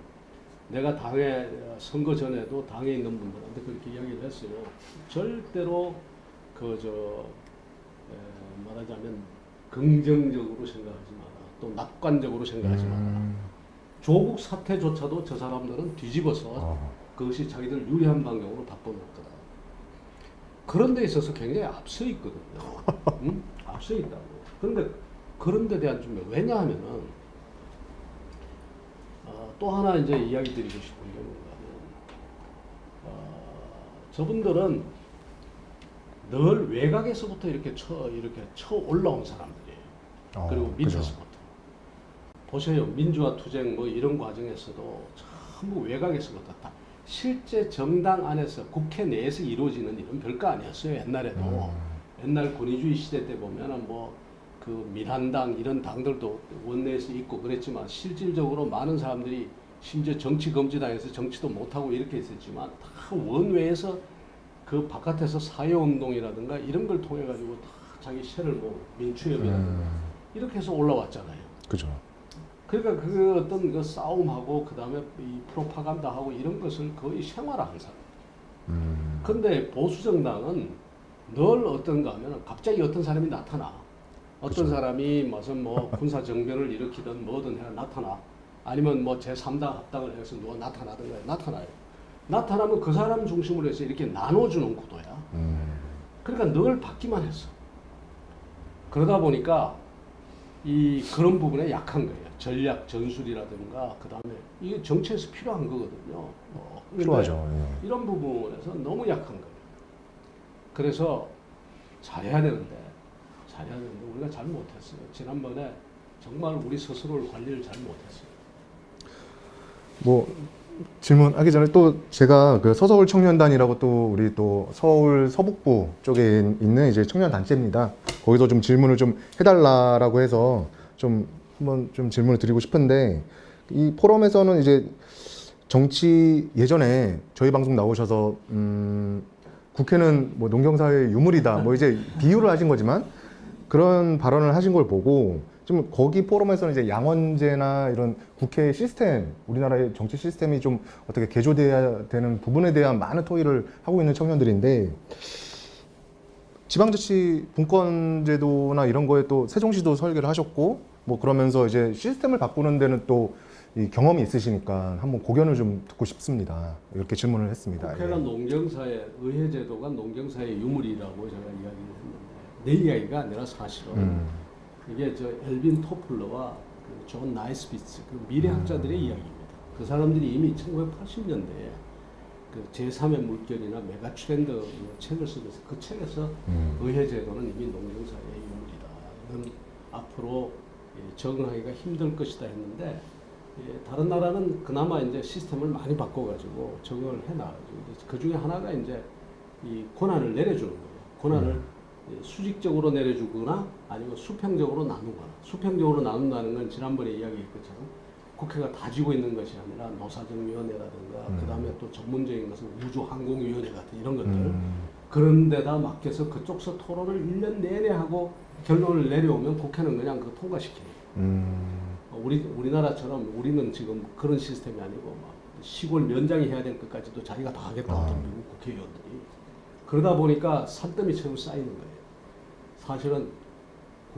내가 당에 선거 전에도 당에 있는 분들한테 그렇게 이야기를 했어요. 절대로 말하자면 긍정적으로 생각하지 마라. 또 낙관적으로 생각하지 마라. 조국 사태조차도 저 사람들은 뒤집어서 그것이 자기들 유리한 방향으로 바꿔놓거든. 그런 데 있어서 굉장히 앞서 있거든요. 응? 앞서 있다고. 그런데 그런 데 대한 준비. 왜냐하면은 또 하나 이제 이야기 드리고 싶은 게 뭔가는 저분들은 늘 외곽에서부터 이렇게 쳐 올라온 사람들이에요. 그리고 밑에서부터. 보세요. 민주화 투쟁 뭐 이런 과정에서도 전부 외곽에서부터 다 실제 정당 안에서 국회 내에서 이루어지는 일은 별거 아니었어요. 옛날에도. 옛날 권위주의 시대 때 보면은 뭐 그 민한당 이런 당들도 원내에서 있고 그랬지만 실질적으로 많은 사람들이 심지어 정치검지당에서 정치도 못하고 이렇게 있었지만 다 원외에서 그 바깥에서 사회운동이라든가 이런 걸 통해 가지고 다 자기 셔를 뭐 민추협이라든가 이렇게 해서 올라왔잖아요. 그죠. 그러니까 그 어떤 그 싸움하고 그 다음에 이 프로파간다하고 이런 것을 거의 생활화한 사람. 근데 보수 정당은 늘 어떤가 하면 갑자기 어떤 사람이 나타나. 어떤 그쵸. 사람이 무슨 뭐 군사 정변을 일으키든 뭐든 해 나타나. 아니면 뭐 제3당 합당을 해서 누가 나타나든가 나타나요. 나타나면 그 사람 중심으로 해서 이렇게 나눠주는 구도야. 그러니까 늘 받기만 했어. 그러다 보니까 이 그런 부분에 약한 거예요. 전략, 전술이라든가 그 다음에 이게 정치에서 필요한 거거든요. 필요하죠. 예. 이런 부분에서 너무 약한 거예요. 그래서 잘해야 되는데 우리가 잘 못했어요. 지난번에 정말 우리 스스로를 관리를 잘 못했어요. 뭐 질문하기 전에 또 제가 그 서서울 청년단이라고 또 우리 또 서울 서북부 쪽에 있는 이제 청년 단체입니다. 거기서 좀 질문을 좀 해달라라고 해서 좀 한번 좀 질문을 드리고 싶은데 이 포럼에서는 이제 정치 예전에 저희 방송 나오셔서 국회는 뭐 농경사회의 유물이다 뭐 이제 비유를 하신 거지만 그런 발언을 하신 걸 보고 좀 거기 포럼에서는 이제 양원제나 이런 국회 시스템, 우리나라의 정치 시스템이 좀 어떻게 개조돼야 되는 부분에 대한 많은 토의를 하고 있는 청년들인데 지방자치 분권제도나 이런 거에 또 세종시도 설계를 하셨고 뭐 그러면서 이제 시스템을 바꾸는 데는 또 이 경험이 있으시니까 한번 고견을 좀 듣고 싶습니다. 이렇게 질문을 했습니다. 국회가 예. 농경사회, 의회제도가 농경사회의 유물이라고 제가 이야기를 했는데 내 이야기가 아니라 사실은 이게 저 엘빈 토플러와 그 존 나이스비츠 그 미래학자들의 이야기입니다. 그 사람들이 이미 1980년대에 그 제3의 물결이나 메가트렌드 책을 쓰면서 그 책에서 의회제도는 이미 농경사회의 유물이다. 이건 앞으로 적응하기가 힘들 것이다 했는데 다른 나라는 그나마 이제 시스템을 많이 바꿔가지고 적응을 해나가지고 그 중에 하나가 이제 이 권한을 내려주는 거예요. 권한을 수직적으로 내려주거나 아니면 수평적으로 나누거나. 수평적으로 나눈다는 건 지난번에 이야기했던 것처럼 국회가 다 쥐고 있는 것이 아니라 노사정위원회라든가 그 다음에 또 전문적인 것은 우주항공위원회 같은 이런 것들 그런 데다 맡겨서 그쪽서 토론을 1년 내내 하고 결론을 내려오면 국회는 그냥 그 통과시켜요. 우리나라처럼 우리는 지금 그런 시스템이 아니고 막 시골 면장이 해야 될 것까지도 자기가 다 하겠다고 하던 미국 국회의원들이 그러다 보니까 산더미처럼 쌓이는 거예요. 사실은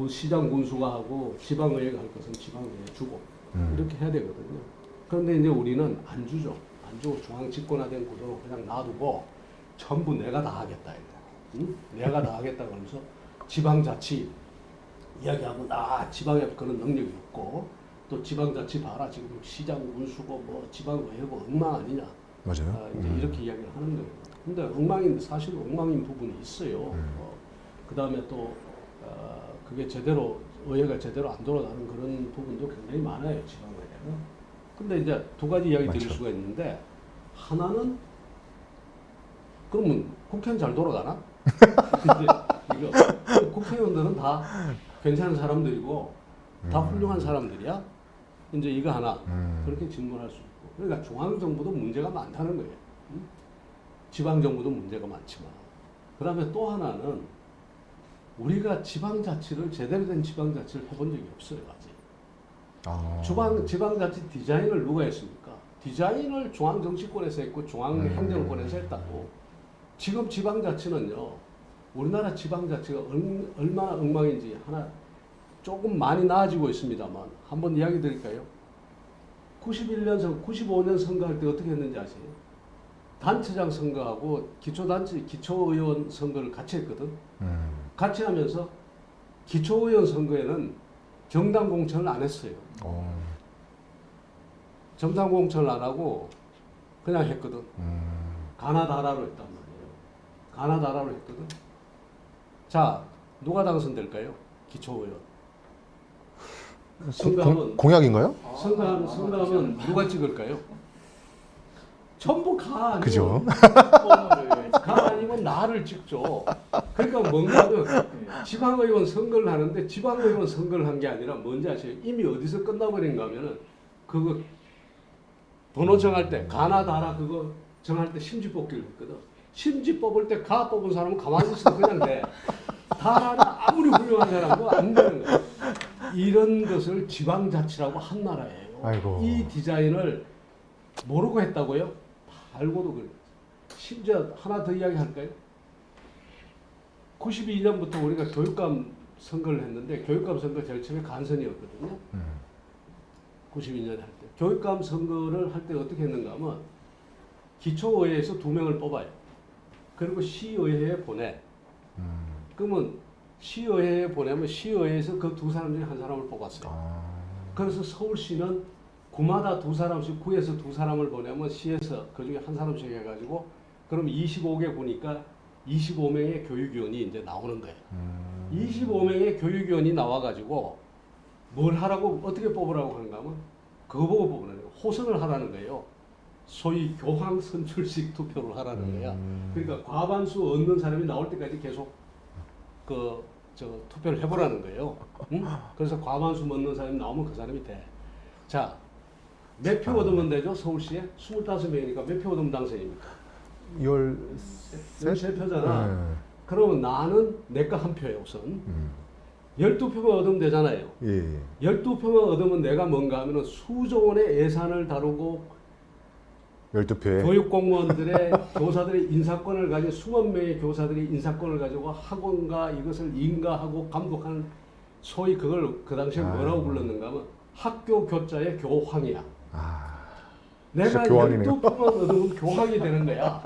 시장 군수가 하고 지방의회가 할 것은 지방의회에 주고 이렇게 해야 되거든요. 그런데 이제 우리는 안 주죠. 안 주고 중앙 집권화된 구조로 그냥 놔두고 전부 내가 다 하겠다. 응? 내가 다 하겠다 그러면서 지방자치 이야기하고 나 지방에 그런 능력이 없고 또 지방자치 봐라 지금 시장 군수고 뭐 지방의회고 엉망 아니냐. 맞아요. 이제 이렇게 이야기를 하는 거예요. 근데 엉망인데 사실 엉망인 부분이 있어요. 그 다음에 또 그게 제대로 의회가 제대로 안 돌아가는 그런 부분도 굉장히 많아요 지방의회가. 근데 이제 두 가지 이야기 드릴 수가 있는데 하나는 그러면 국회는 잘 돌아가나? 이제 이거 국회의원들은 다 괜찮은 사람들이고 다 훌륭한 사람들이야. 이제 이거 하나 그렇게 질문할 수 있고. 그러니까 중앙 정부도 문제가 많다는 거예요. 지방 정부도 문제가 많지만. 그다음에 또 하나는 우리가 지방자치를 제대로 된 지방자치를 해본 적이 없어요 아직. 지방자치 디자인을 누가 했습니까? 디자인을 중앙정치권에서 했고 중앙행정권에서 했다고. 지금 지방자치는요. 우리나라 지방자치가 얼마나 엉망인지 하나 조금 많이 나아지고 있습니다만 한번 이야기 드릴까요? 91년 선거, 95년 선거할 때 어떻게 했는지 아세요? 단체장 선거하고 기초의원 선거를 같이 했거든. 같이 하면서 기초의원 선거에는 정당 공천을 안 했어요. 정당 공천을 안 하고 그냥 했거든. 가나다라로 했단 말이에요. 가나다라로 했거든. 자, 누가 당선될까요? 기초의원. 선거하면 공약인가요? 선거하면 누가 찍을까요? 전부 가 아니면 그죠. 가 아니면 나를 찍죠. 그러니까 뭔가는 지방의원 선거를 하는데 지방의원 선거를 한 게 아니라 뭔지 아세요? 이미 어디서 끝나버린가 하면은 그거 번호 정할 때 가나다라 그거 정할 때 심지 뽑기를 했거든. 심지 뽑을 때 가 뽑은 사람은 가만히 있어 그냥 돼. 다라는 아무리 훌륭한 사람도 안 되는 거야. 이런 것을 지방자치라고 한 나라예요. 아이고. 이 디자인을 모르고 했다고요? 다 알고도 그래요. 심지어 하나 더 이야기할까요? 92년부터 우리가 교육감 선거를 했는데 교육감 선거 제일 처음에 간선이었거든요. 92년에 할 때. 교육감 선거를 할 때 어떻게 했는가 하면 기초의회에서 2명을 뽑아요. 그리고 시의회에 보내. 그러면 시의회에 보내면 시의회에서 그 2사람 중에 1사람을 뽑았어요. 그래서 서울시는 구마다 2사람씩 구에서 2사람을 보내면 시에서 그 중에 1사람씩 해가지고 그럼 25개 구니까 25명의 교육위원이 이제 나오는 거예요. 25명의 교육위원이 나와가지고 뭘 하라고 어떻게 뽑으라고 하는가 하면 그거 보고 뽑는 거예요. 호선을 하라는 거예요. 소위 교황 선출식 투표를 하라는 거야. 그러니까 과반수 얻는 사람이 나올 때까지 계속 투표를 해보라는 거예요. 응? 그래서 과반수 얻는 사람이 나오면 그 사람이 돼. 자, 몇 표 얻으면 되죠? 서울시에 25명이니까 몇 표 얻으면 당선입니까? 13표잖아. 네. 그러면 나는 내거 1표예요 우선. 12표만 얻으면 되잖아요. 예. 12표만 얻으면 내가 뭔가 하면 수조 원의 예산을 다루고 12회. 교육 공무원들의 교사들의 인사권을 가지고 20명의 교사들이 인사권을 가지고 학원과 이것을 인가하고 감독하는 소위 그걸 그 당시에 뭐라고 불렀는가 하면 학교 교자의 교황이야. 내가 진짜 교황이네요. 12표만 얻으면 교황이 되는 거야.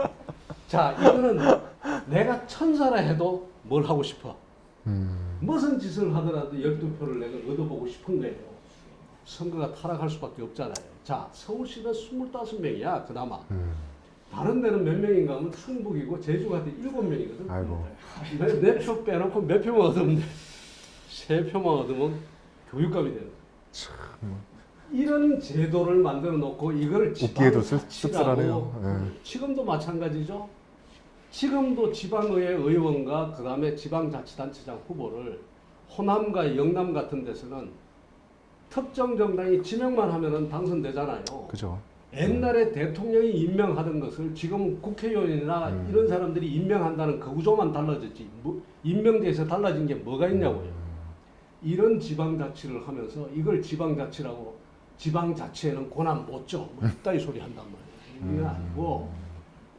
자, 이거는 내가 천사라 해도 뭘 하고 싶어? 무슨 짓을 하더라도 12표를 내가 얻어보고 싶은 거예요. 선거가 타락할 수밖에 없잖아요. 자, 서울시는 25명이야 그나마. 다른 데는 몇 명인가 하면 충북이고 제주가 7명이거든. 아이고. 내 표 빼놓고 몇 표만 얻으면 돼. 3표만 얻으면 교육감이 되는 거야. 이런 제도를 만들어 놓고 이걸 웃기에도 지방자치라고, 씁쓸하네요. 지금도 마찬가지죠. 지금도 지방의회 의원과 그 다음에 지방자치단체장 후보를 호남과 영남 같은 데서는 특정 정당이 지명만 하면은 당선되잖아요. 그죠. 옛날에 대통령이 임명하던 것을 지금 국회의원이나 이런 사람들이 임명한다는 그 구조만 달라졌지 임명제에서 달라진 게 뭐가 있냐고요. 이런 지방자치를 하면서 이걸 지방자치라고 지방자치에는 권한 못 줘. 뭐 이따위 소리 한단 말이에요. 이게 아니고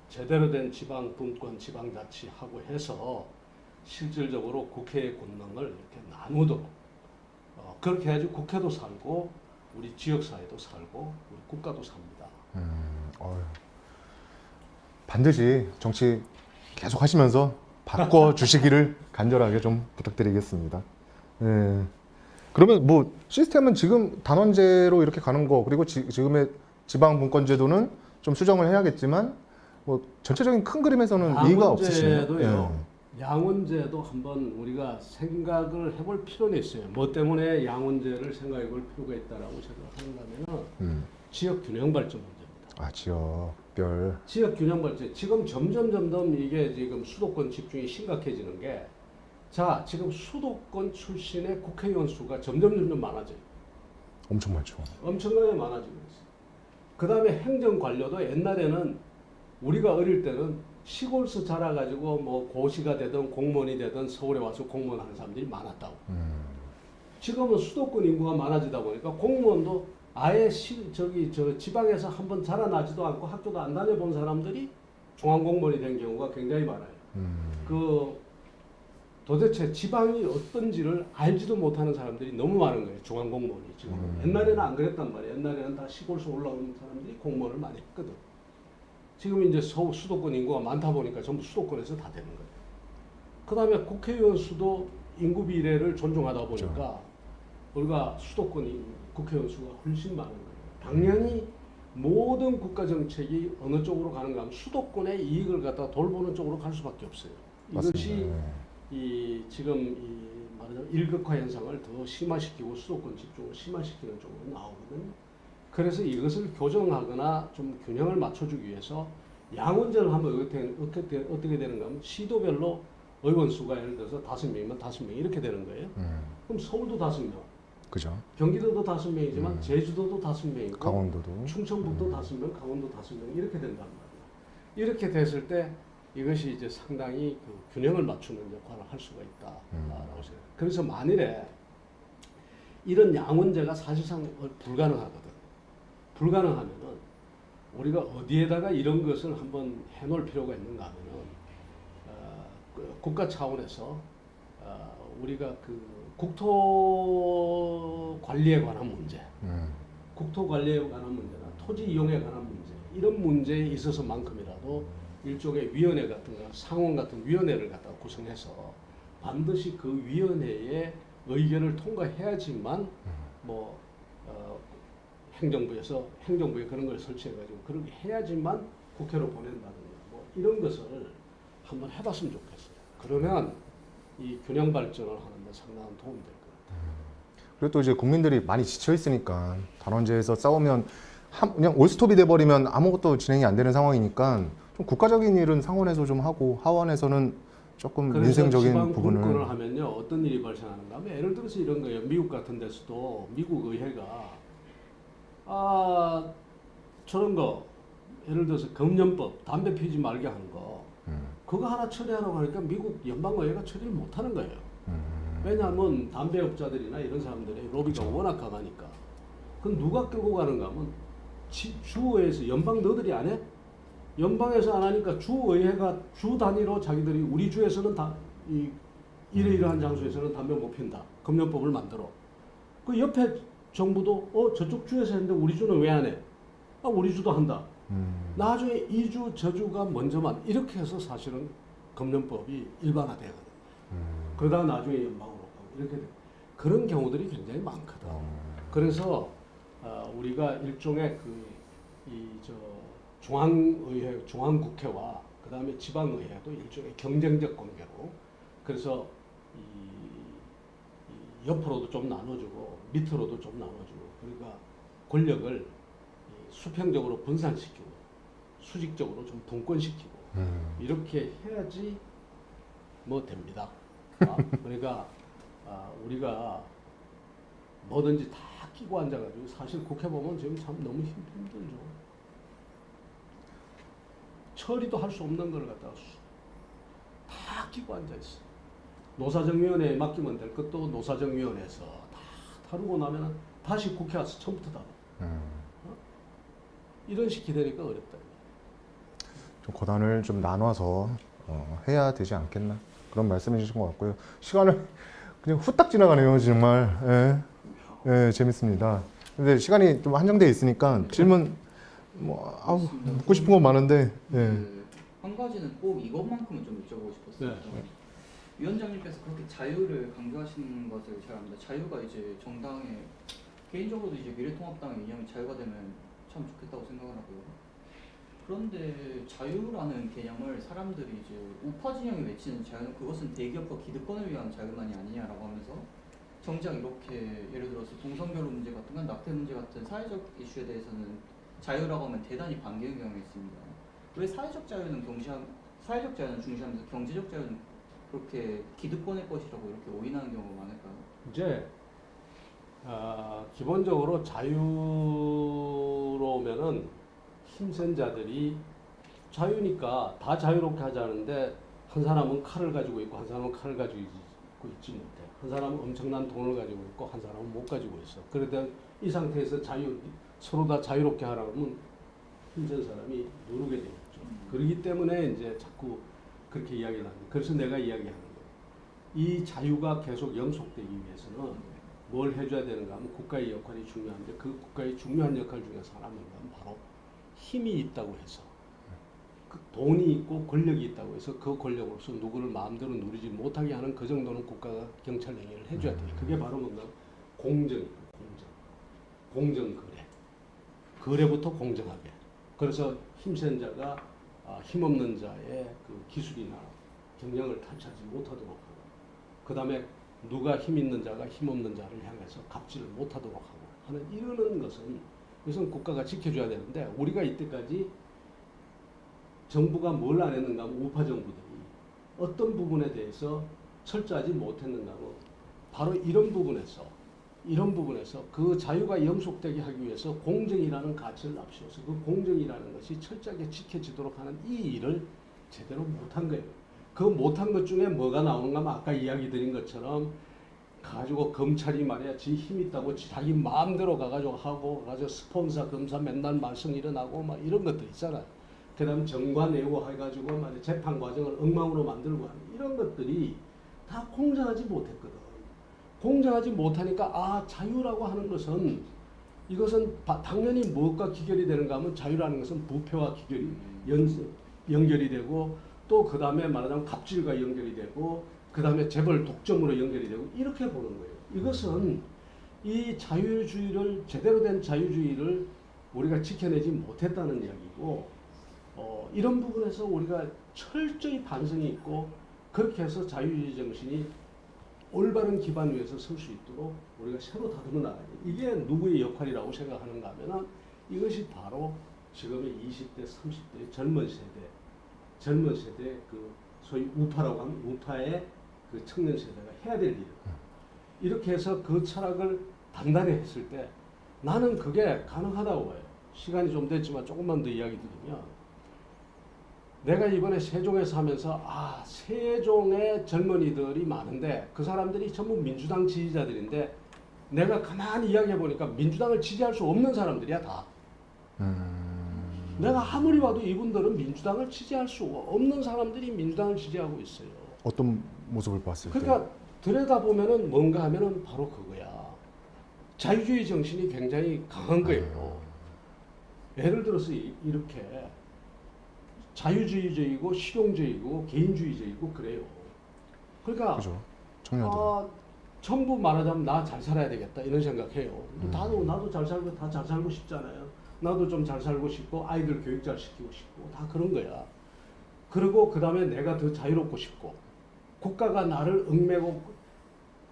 제대로 된 지방분권 지방자치하고 해서 실질적으로 국회의 권능을 이렇게 나누도록 그렇게 해야지 국회도 살고 우리 지역사회도 살고 우리 국가도 삽니다. 반드시 정치 계속 하시면서 바꿔주시기를 간절하게 좀 부탁드리겠습니다. 예. 그러면 뭐 시스템은 지금 단원제로 이렇게 가는 거 그리고 지금의 지방분권제도는 좀 수정을 해야겠지만 뭐 전체적인 큰 그림에서는 이의가 없으시네요. 양원제도요. 양원제도 한번 우리가 생각을 해볼 필요는 있어요. 뭐 때문에 양원제를 생각해 볼 필요가 있다라고 생각한다면 지역 균형 발전 문제입니다. 지역별. 지역 균형 발전. 지금 점점 이게 지금 수도권 집중이 심각해지는 게 자, 지금 수도권 출신의 국회의원 수가 점점 많아져요. 엄청 많죠. 엄청나게 많아지고 있어요. 그 다음에 행정관료도 옛날에는 우리가 어릴 때는 시골에서 자라가지고 뭐 고시가 되든 공무원이 되든 서울에 와서 공무원 하는 사람들이 많았다고. 지금은 수도권 인구가 많아지다 보니까 공무원도 아예 지방에서 한번 자라나지도 않고 학교도 안 다녀본 사람들이 중앙공무원이 된 경우가 굉장히 많아요. 도대체 지방이 어떤지를 알지도 못하는 사람들이 너무 많은 거예요. 중앙공무원이 지금. 옛날에는 안 그랬단 말이에요. 옛날에는 다 시골에서 올라오는 사람들이 공무원을 많이 했거든. 지금 이제 수도권 인구가 많다 보니까 전부 수도권에서 다 되는 거예요. 그 다음에 국회의원 수도 인구 비례를 존중하다 보니까 우리가 수도권이 국회의원 수가 훨씬 많은 거예요. 당연히 모든 국가 정책이 어느 쪽으로 가는가 하면 수도권의 이익을 갖다 돌보는 쪽으로 갈 수밖에 없어요. 이것이 맞습니다. 이 지금 이 말하자면 일극화 현상을 더 심화시키고 수도권 집중을 심화시키는 쪽으로 나오거든요. 그래서 이것을 교정하거나 좀 균형을 맞춰주기 위해서 양원제를 하면 어떻게 되는가 하면 시도별로 의원 수가 예를 들어서 5명이면 5명 이렇게 되는 거예요. 그럼 서울도 5명, 그죠. 경기도도 5명이지만 제주도도 5명이고 강원도도. 충청북도 5명, 강원도 5명 이렇게 된단 말이에요. 이렇게 됐을 때 이것이 이제 상당히 그 균형을 맞추는 역할을 할 수가 있다라고 생각해요. 그래서 만일에 이런 양원제가 사실상 불가능하거든. 불가능하면은 우리가 어디에다가 이런 것을 한번 해놓을 필요가 있는가 하면은 국가 차원에서 우리가 그 국토 관리에 관한 문제, 국토 관리에 관한 문제나 토지 이용에 관한 문제 이런 문제에 있어서만큼이라도 일종의 위원회 같은 거, 상원 같은 위원회를 갖다 구성해서 반드시 그 위원회의 의견을 통과해야지만 뭐 행정부에 그런 걸 설치해가지고 그렇게 해야지만 국회로 보낸다든가 뭐 이런 것을 한번 해봤으면 좋겠어요. 그러면 이 균형 발전을 하는데 상당한 도움이 될 것 같아요. 그리고 또 이제 국민들이 많이 지쳐 있으니까 단원제에서 싸우면 그냥 올스톱이 돼버리면 아무것도 진행이 안 되는 상황이니까 좀 국가적인 일은 상원에서 좀 하고 하원에서는 조금 민생적인 지방 부분을 분권을 하면요 어떤 일이 발생하는가 하면 예를 들어서 이런 거예요. 미국 같은 데서도 미국 의회가 저런 거 예를 들어서 금연법 담배 피우지 말게 하는 거 그거 하나 처리하라고 하니까 미국 연방의회가 처리를 못하는 거예요. 왜냐하면 담배업자들이나 이런 사람들의 로비가 워낙 강하니까. 그건 누가 끌고 가는가 하면 주의회에서 연방 너들이 안 해? 연방에서 안 하니까 주의회가 주 단위로 자기들이 우리 주에서는 이러이러한 장소에서는 담배 못 피운다. 금연법을 만들어. 그 옆에 정부도 저쪽 주에서 했는데 우리 주는 왜 안 해? 우리 주도 한다. 나중에 이 주 저주가 먼저만 이렇게 해서 사실은 금연법이 일반화되거든요. 그러다가 나중에 연방으로 가고 이렇게 돼. 그런 경우들이 굉장히 많거든. 그래서 우리가 일종의 중앙의회, 중앙국회와 그 다음에 지방의회도 일종의 경쟁적 관계로 그래서 이 옆으로도 좀 나눠주고 밑으로도 좀 나눠주고 그러니까 권력을 수평적으로 분산시키고 수직적으로 좀 분권시키고 이렇게 해야지 뭐 됩니다. 그러니까 우리가 뭐든지 다 끼고 앉아가지고 사실 국회 보면 지금 참 너무 힘들죠. 처리도 할 수 없는 걸 갖다가 다 끼고 앉아있어. 노사정위원회에 맡기면 될 것도 노사정위원회에서 다 다루고 나면 다시 국회 와서 처음부터 다루. 이런 식이 되니까 어렵다. 좀 권한을 좀 나눠서 해야 되지 않겠나 그런 말씀해 주신 것 같고요. 시간을 그냥 후딱 지나가네요 정말. 예, 재밌습니다. 근데 시간이 좀 한정돼 있으니까 질문 묻고 싶은 건 많은데. 한 가지는 꼭 이것만큼은 좀 여쭤보고 싶었어요. 네. 위원장님께서 그렇게 자유를 강조하시는 것을 잘 압니다. 자유가 이제 정당의 개인적으로도 이제 미래통합당의 이념이 자유가 되면 참 좋겠다고 생각을 하고요. 그런데 자유라는 개념을 사람들이 이제 우파 진영이 외치는 자유는 그것은 대기업과 기득권을 위한 자유만이 아니냐라고 하면서 정작 이렇게 예를 들어서 동성결혼 문제 같은 건 낙태 문제 같은 사회적 이슈에 대해서는 자유라고 하면 대단히 반기는 경향이 있습니다. 왜 사회적 자유는 중시하면서 경제적 자유는 그렇게 기득권의 것이라고 이렇게 오인하는 경우가 많을까요? 이제 기본적으로 자유로우면은 힘센 자들이 자유니까 다 자유롭게 하자는데 한 사람은 칼을 가지고 있고 한 사람은 칼을 가지고 있지 못해. 한 사람은 엄청난 돈을 가지고 있고 한 사람은 못 가지고 있어. 그러다 이 상태에서 서로 다 자유롭게 하라면 힘센 사람이 누르게 되겠죠. 그렇기 때문에 이제 자꾸 그렇게 이야기를 하는. 그래서 내가 이야기하는 거예요. 이 자유가 계속 영속되기 위해서는 뭘 해줘야 되는가 하면 국가의 역할이 중요한데 그 국가의 중요한 역할 중에서 하나는 바로 힘이 있다고 해서 그 돈이 있고 권력이 있다고 해서 그 권력으로서 누구를 마음대로 누리지 못하게 하는 그 정도는 국가가 경찰 행위를 해줘야 돼요. 그게 바로 뭔가 공정이에요. 공정 거래. 거래부터 공정하게. 그래서 힘센 자가 힘없는 자의 그 기술이나 경영을 탈취하지 못하도록 하고, 그 다음에 누가 힘 있는 자가 힘 없는 자를 향해서 갑질을 못하도록 하고 하는 이러는 것은 이것은 국가가 지켜줘야 되는데, 우리가 이때까지 정부가 뭘 안 했는가 하면 우파 정부들이 어떤 부분에 대해서 철저하지 못했는가 하면 바로 이런 부분에서 그 자유가 영속되게 하기 위해서 공정이라는 가치를 앞세워서 그 공정이라는 것이 철저하게 지켜지도록 하는 이 일을 제대로 못한 거예요. 그 못한 것 중에 뭐가 나오는가 하면 아까 이야기 드린 것처럼 가지고 검찰이 말이야 지 힘 있다고 자기 마음대로 가가지고 하고 가지고 스폰서 검사 맨날 말썽 일어나고 막 이런 것들 있잖아요. 그 다음 정관 애호 해가지고 말이야 재판 과정을 엉망으로 만들고 하는 이런 것들이 다 공정하지 못했거든. 공정하지 못하니까 자유라고 하는 것은 이것은 당연히 무엇과 기결이 되는가 하면 자유라는 것은 부패와 연결이 되고, 또 그 다음에 말하자면 갑질과 연결이 되고, 그 다음에 재벌 독점으로 연결이 되고, 이렇게 보는 거예요. 이것은 이 자유주의를, 제대로 된 자유주의를 우리가 지켜내지 못했다는 이야기고, 이런 부분에서 우리가 철저히 반성이 있고, 그렇게 해서 자유주의 정신이 올바른 기반 위에서 설 수 있도록 우리가 새로 다듬어 나가야 돼. 이게 누구의 역할이라고 생각하는가 하면은 이것이 바로 지금의 20대, 30대 젊은 세대 그 소위 우파라고 하면 우파의 그 청년 세대가 해야 될 일이다. 이렇게 해서 그 철학을 단단히 했을 때 나는 그게 가능하다고 봐요. 시간이 좀 됐지만 조금만 더 이야기 드리면, 내가 이번에 세종에서 하면서 세종의 젊은이들이 많은데 그 사람들이 전부 민주당 지지자들인데, 내가 가만히 이야기해 보니까 민주당을 지지할 수 없는 사람들이야 다. 내가 아무리 봐도 이분들은 민주당을 지지할 수 없는 사람들이 민주당을 지지하고 있어요. 어떤 모습을 봤을 때? 그러니까 들여다보면은 뭔가 하면은 바로 그거야. 자유주의 정신이 굉장히 강한 거예요. 예를 들어서 이렇게 자유주의적이고 실용주의고 개인주의적이고 그래요. 그러니까 그죠. 청년들. 전부 말하자면 나 잘 살아야 되겠다 이런 생각해요. 나도 잘 살고 다 잘 살고 싶잖아요. 나도 좀 잘 살고 싶고 아이들 교육 잘 시키고 싶고 다 그런 거야. 그리고 그 다음에 내가 더 자유롭고 싶고, 국가가 나를 얽매고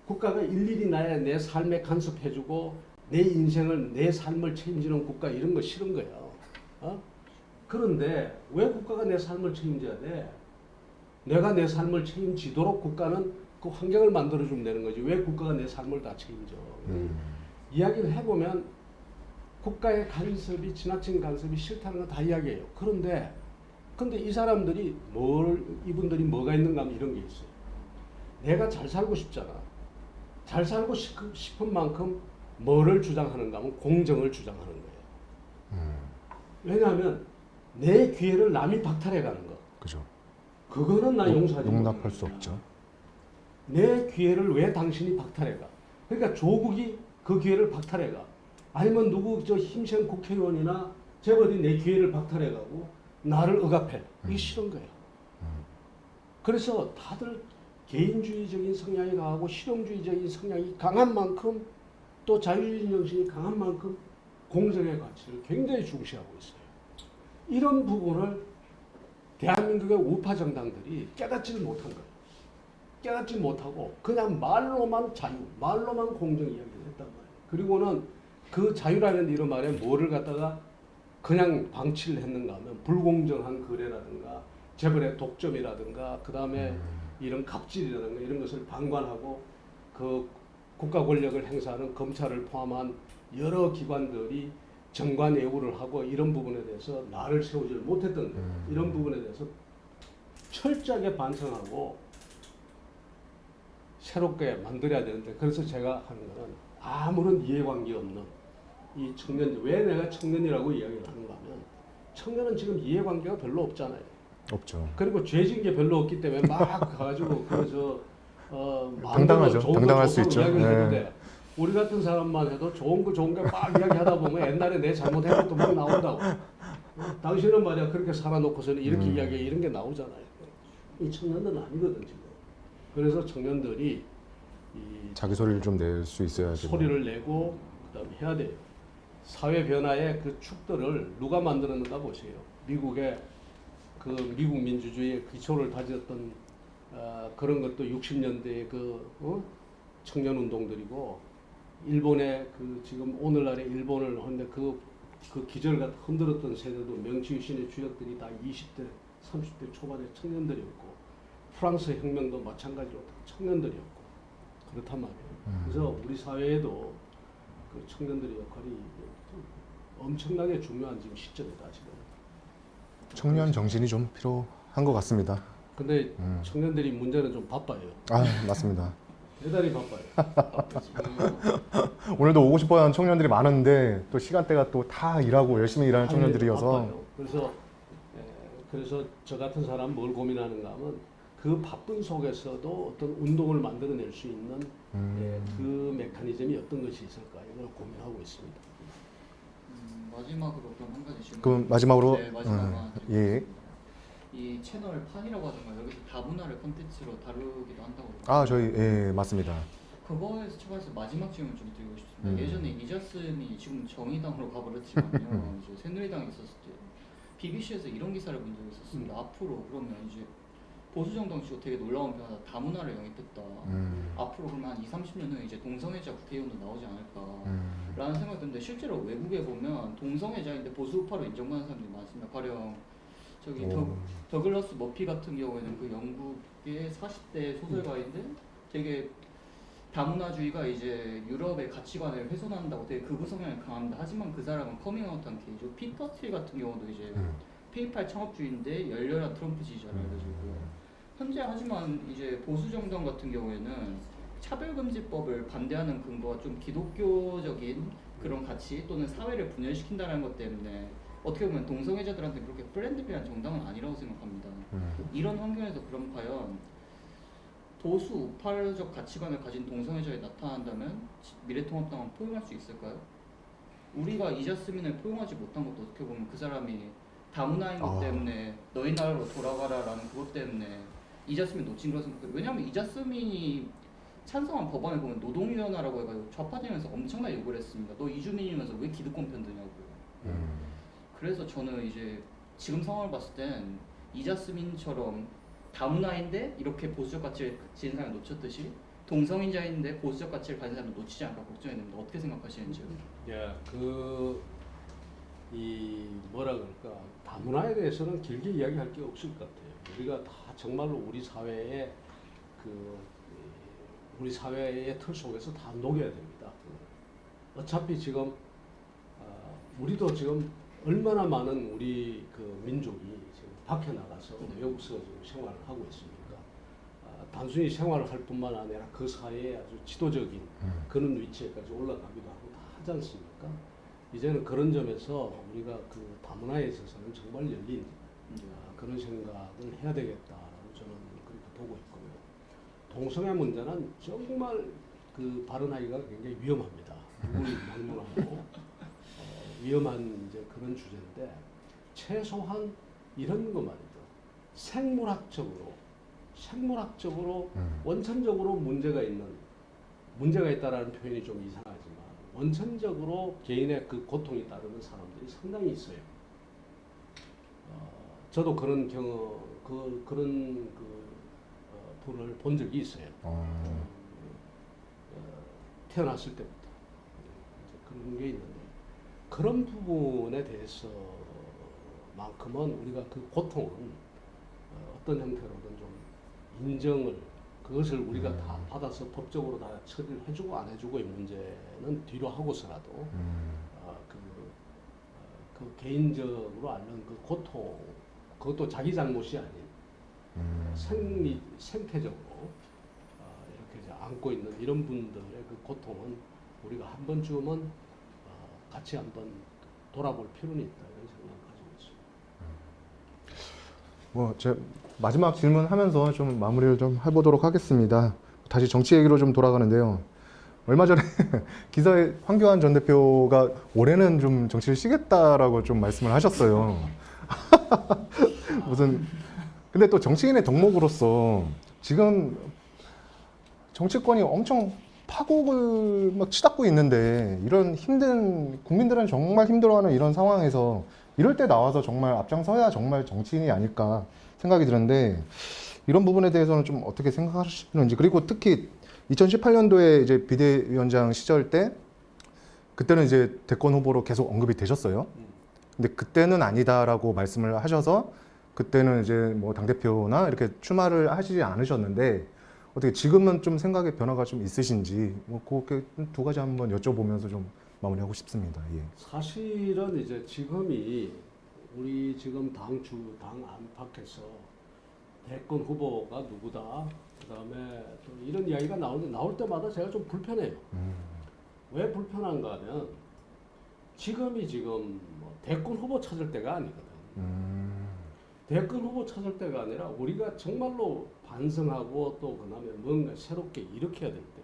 국가가 일일이 내 삶에 간섭해주고 내 인생을 내 삶을 책임지는 국가 이런 거 싫은 거예요. 그런데 왜 국가가 내 삶을 책임져야 돼? 내가 내 삶을 책임지도록 국가는 그 환경을 만들어주면 되는 거지. 왜 국가가 내 삶을 다 책임져? 이야기를 해보면 국가의 간섭이, 지나친 간섭이 싫다는 건 다 이야기해요. 근데 이 사람들이 이분들이 뭐가 있는가 하면 이런 게 있어요. 내가 잘 살고 싶잖아. 잘 살고 싶은 만큼 뭐를 주장하는가 하면 공정을 주장하는 거예요. 왜냐하면 내 기회를 남이 박탈해 가는 거. 그죠. 그거는 나 용서하지 용납할 수 없죠. 내 기회를 왜 당신이 박탈해 가? 그러니까 조국이 그 기회를 박탈해 가. 아니면 누구 힘센 국회의원이나 재벌이 내 기회를 박탈해 가고 나를 억압해. 이게 싫은 거예요. 그래서 다들 개인주의적인 성향이 강하고 실용주의적인 성향이 강한 만큼, 또 자유주의 정신이 강한 만큼 공정의 가치를 굉장히 중시하고 있어요. 이런 부분을 대한민국의 우파 정당들이 깨닫지를 못한 거예요. 깨닫지 못하고 그냥 말로만 자유, 말로만 공정 이야기를 했단 말이에요. 그리고는 그 자유라는 이름 말에 뭐를 갖다가 그냥 방치를 했는가 하면 불공정한 거래라든가 재벌의 독점이라든가 그 다음에 이런 갑질이라든가 이런 것을 방관하고 그 국가 권력을 행사하는 검찰을 포함한 여러 기관들이 정관 예우를 하고 이런 부분에 대해서 나를 세우지 못했던 이런 부분에 대해서 철저하게 반성하고 새롭게 만들어야 되는데, 그래서 제가 하는 거는 아무런 이해관계 없는 이 청년, 왜 내가 청년이라고 이야기를 하는가 하면 청년은 지금 이해관계가 별로 없잖아요. 없죠. 그리고 죄진 게 별로 없기 때문에 막 가가지고 당당하죠. 당당할 수 있죠. 이야기를 하는데 우리 같은 사람만 해도 좋은 게 막 이야기하다 보면 옛날에 내 잘못한 것도 막 나온다고. 당신은 말이야 그렇게 살아놓고서는 이렇게 이야기해 이런 게 나오잖아요. 이 청년들은 아니거든 지금. 그래서 청년들이 이 자기 소리를 좀 낼 수 있어야지. 소리를 내고 그다음에 해야 돼요. 사회 변화의 그 축들을 누가 만들었는가 보세요. 미국의 그 미국 민주주의의 기초를 다졌던 그런 것도 60년대의 청년 운동들이고, 일본의 그 지금 오늘날의 일본을 하는데 그 기절 같은 흔들었던 세대도 명치유신의 주역들이 다 20대, 30대 초반의 청년들이었고, 프랑스 혁명도 마찬가지로 다 청년들이었고 그렇단 말이에요. 그래서 우리 사회에도 그 청년들의 역할이 엄청나게 중요한 지금 시점이다 지금. 청년 정신이 좀 필요한 것 같습니다. 근데 청년들이 문제는 좀 바빠요. 아, 맞습니다. 대단히 바빠요. 오늘도 오고 싶어하는 청년들이 많은데 또 시간대가 또 다 일하고 열심히 일하는 청년들이어서 바빠요. 그래서 저 같은 사람 뭘 고민하는가 하면 그 바쁜 속에서도 어떤 운동을 만들어낼 수 있는 그 메커니즘이 어떤 것이 있을까 이걸 고민하고 있습니다. 마지막으로 그럼 한 가지 질문. 그럼 마지막으로 네, 마지막으로 하나 예. 드리겠습니다. 이 채널 판이라고 하던가 여기서 다문화를 컨텐츠로 다루기도 한다고. 아, 저희 예, 맞습니다. 그거에서 추가해서 마지막 질문 좀 드리고 싶습니다. 음. 예전에 이자스민이 지금 정의당으로 가버렸지만요. 이제 새누리당에 있었을 때 BBC에서 이런 기사를 본 적이 있었습니다. 앞으로 그러면 이제 보수 정당 치고 되게 놀라운 변화다. 다문화를 영입했다. 앞으로 그러면 한 20-30년 후에 이제 동성애자 국회의원도 나오지 않을까 라는 생각이 드는데, 실제로 외국에 보면 동성애자인데 보수 우파로 인정받는 사람들이 많습니다. 가령 저기 더글러스 머피 같은 경우에는 그 영국의 40대 소설가인데 되게 다문화주의가 이제 유럽의 가치관을 훼손한다고 되게 극우 성향이 강합니다. 하지만 그 사람은 커밍아웃한 케이죠. 피터 틸 같은 경우도 이제 페이팔 창업주의인데 열렬한 트럼프 지지자라 해가지고 현재, 하지만 이제 보수 정당 같은 경우에는 차별금지법을 반대하는 근거가 좀 기독교적인 그런 가치 또는 사회를 분열시킨다는 것 때문에 어떻게 보면 동성애자들한테 그렇게 프렌들리한 정당은 아니라고 생각합니다. 이런 환경에서 그럼 과연 보수 우파적 가치관을 가진 동성애자에 나타난다면 미래통합당은 포용할 수 있을까요? 우리가 이자스민을 포용하지 못한 것도 어떻게 보면 그 사람이 다문화인 것 때문에 너희 나라로 돌아가라라는 그것 때문에 이자스민 놓친 거라고 생각해요. 왜냐하면 이자스민이 찬성한 법안을 보면 노동위원회라고 해가지고 좌파진에서 엄청나게 욕을 했습니다. 너 이주민이면서 왜 기득권 편드냐고. 그래서 저는 이제 지금 상황을 봤을 땐 이자스민처럼 다문화인데 이렇게 보수적 가치를 지닌 사람을 놓쳤듯이 동성애자인데 보수적 가치를 가진 사람을 놓치지 않을까 걱정이 됩니다. 어떻게 생각하시는지요? 예, 뭐라 그럴까, 다문화에 대해서는 길게 이야기할 게 없을 것 같아요. 우리가 다 정말로 우리 사회의 틀 속에서 다 녹여야 됩니다. 어차피 지금 우리도 지금 얼마나 많은 우리 그 민족이 지금 밖에 나가서 외국서 지금 생활을 하고 있습니까? 단순히 생활을 할 뿐만 아니라 그 사회에 아주 지도적인 그런 위치에까지 올라가기도 하고 다 하지 않습니까? 이제는 그런 점에서 우리가 그 다문화에 있어서는 정말 열린 그런 생각을 해야 되겠다라고 저는 그렇게 보고 있고요. 동성애 문제는 정말 그 발언하기가 굉장히 위험합니다. 막론하고 위험한 이제 그런 주제인데, 최소한 이런 거 말이죠. 생물학적으로 원천적으로 문제가 있다라는 표현이 좀 이상하지만 원천적으로 개인의 그 고통이 따르는 사람들이 상당히 있어요. 저도 그런 그런 분을 본 적이 있어요. 태어났을 때부터 그런 게 있는데, 그런 부분에 대해서만큼은 우리가 그 고통은 어떤 형태로든 좀 인정을, 그것을 우리가 다 받아서 법적으로 다 처리를 해주고 안 해주고의 문제는 뒤로 하고서라도 그 개인적으로 앓는 그 고통, 그것도 자기 잘못이 아닌 생태적으로 이렇게 이제 안고 있는 이런 분들의 그 고통은 우리가 한 번쯤은 같이 한번 돌아볼 필요는 있다, 이런 생각을 가지고 있습니다. 뭐 제 마지막 질문하면서 좀 마무리를 좀 해보도록 하겠습니다. 다시 정치 얘기로 좀 돌아가는데요. 얼마 전에 기사에 황교안 전 대표가 올해는 좀 정치를 쉬겠다라고 좀 말씀을 하셨어요. 근데 또 정치인의 덕목으로서 지금 정치권이 엄청 파국을 막 치닫고 있는데 이런 힘든 국민들은 정말 힘들어하는 이런 상황에서 이럴 때 나와서 정말 앞장서야 정말 정치인이 아닐까 생각이 드는데 이런 부분에 대해서는 좀 어떻게 생각하시는지 그리고 특히 2018년도에 이제 비대위원장 시절 때 그때는 이제 대권 후보로 계속 언급이 되셨어요. 근데 그때는 아니다라고 말씀을 하셔서 그때는 이제 뭐 당대표나 이렇게 출마를 하시지 않으셨는데 어떻게 지금은 좀 생각의 변화가 좀 있으신지 뭐 그렇게 두 가지 한번 여쭤보면서 좀 마무리하고 싶습니다. 예. 사실은 이제 지금이 우리 지금 당 안팎에서 대권 후보가 누구다. 그다음에 또 이런 이야기가 나올 때마다 제가 좀 불편해요. 왜 불편한가 하면 지금 뭐 대권 후보 찾을 때가 아니거든. 대권 후보 찾을 때가 아니라 우리가 정말로 반성하고 또 그다음에 뭔가 새롭게 일으켜야 될 때.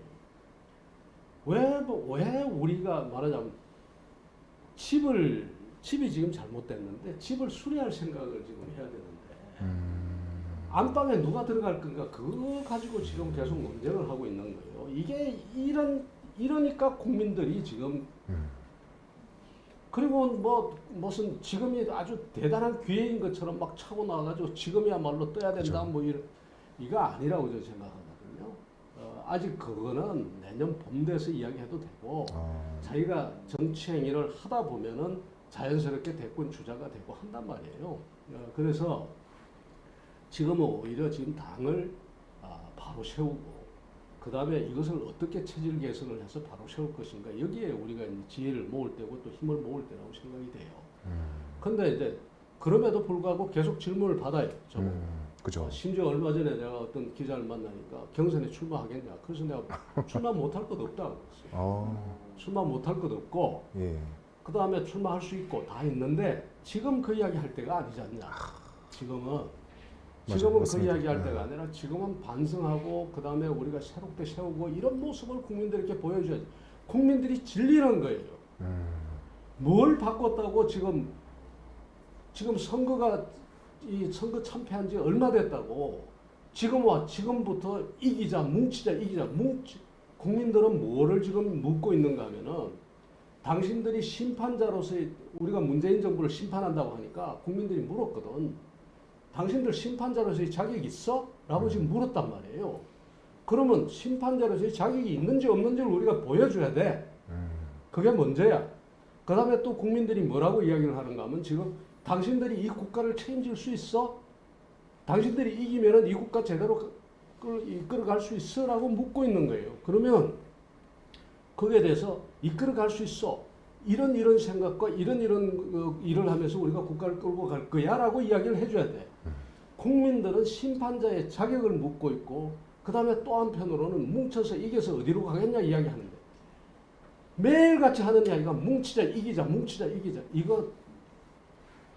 왜 우리가 말하자면 집이 지금 잘못됐는데 집을 수리할 생각을 지금 해야 되는데 안방에 누가 들어갈 건가 그거 가지고 지금 계속 논쟁을 하고 있는 거예요. 이게 이러니까 국민들이 지금 그리고 뭐 무슨 지금이 아주 대단한 기회인 것처럼 막 차고 나가지고 지금이야말로 떠야 된다 그렇죠. 뭐 이거 아니라고 저는 생각하거든요. 아직 그거는 내년 봄 돼서 이야기해도 되고 자기가 정치 행위를 하다 보면은 자연스럽게 대권 주자가 되고 한단 말이에요. 그래서 지금은 오히려 지금 당을 바로 세우고 그 다음에 이것을 어떻게 체질 개선을 해서 바로 세울 것인가 여기에 우리가 이제 지혜를 모을 때고 또 힘을 모을 때라고 생각이 돼요. 근데 이제 그럼에도 불구하고 계속 질문을 받아요. 저는. 그죠. 심지어 얼마 전에 내가 어떤 기자를 만나니까 경선에 출마하겠냐. 그래서 내가 출마 못할 것 없다고 그랬어요. 출마 못할 것 없고 예. 그 다음에 출마할 수 있고 다 있는데 지금 그 이야기 할 때가 아니지 않냐. 지금은 그 맞습니다. 이야기 할 때가 아니라 지금은 반성하고 그 다음에 우리가 새롭게 세우고 이런 모습을 국민들에게 보여줘야지. 국민들이 질리는 거예요. 뭘 바꿨다고 지금 선거가 이 선거 참패한 지 얼마 됐다고 지금부터 뭉치자 국민들은 뭐를 지금 묻고 있는가 하면은 당신들이 심판자로서 우리가 문재인 정부를 심판한다고 하니까 국민들이 물었거든. 당신들 심판자로서의 자격이 있어? 라고 지금 물었단 말이에요. 그러면 심판자로서의 자격이 있는지 없는지를 우리가 보여줘야 돼. 그게 먼저야. 그 다음에 또 국민들이 뭐라고 이야기를 하는가 하면 지금 당신들이 이 국가를 책임질 수 있어? 당신들이 이기면은 이 국가 제대로 이끌어갈 수 있어? 라고 묻고 있는 거예요. 그러면 거기에 대해서 이끌어갈 수 있어. 이런 생각과 이런 일을 하면서 우리가 국가를 끌고 갈 거야 라고 이야기를 해줘야 돼. 국민들은 심판자의 자격을 묻고 있고 그 다음에 또 한편으로는 뭉쳐서 이겨서 어디로 가겠냐 이야기하는데 매일같이 하는 이야기가 뭉치자 이기자 이거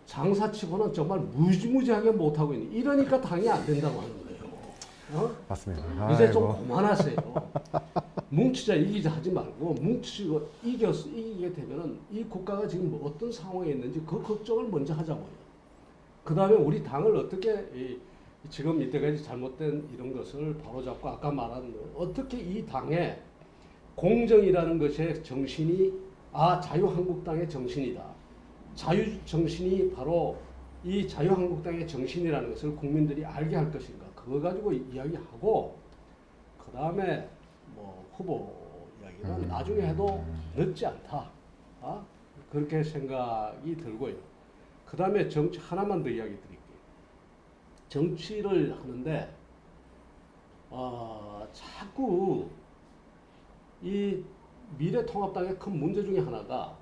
장사치고는 정말 무지무지하게 못하고 있는 이러니까 당이 안 된다고 하는 거예요. 맞습니다. 이제 좀 그만하세요. 뭉치자 이기자 하지 말고 뭉치고 이기게 되면은 이 국가가 지금 뭐 어떤 상황에 있는지 그 걱정을 먼저 하자고요. 그 다음에 우리 당을 어떻게 지금 이때까지 잘못된 이런 것을 바로잡고 아까 말한 어떻게 이 당의 공정이라는 것의 정신이 자유한국당의 정신이다. 자유정신이 바로 이 자유한국당의 정신이라는 것을 국민들이 알게 할 것인가. 그거 가지고 이야기하고 그 다음에 뭐 후보 이야기는 나중에 해도 늦지 않다. 그렇게 생각이 들고요. 그 다음에 정치 하나만 더 이야기 드릴게요. 정치를 하는데 자꾸 이 미래통합당의 큰 문제 중에 하나가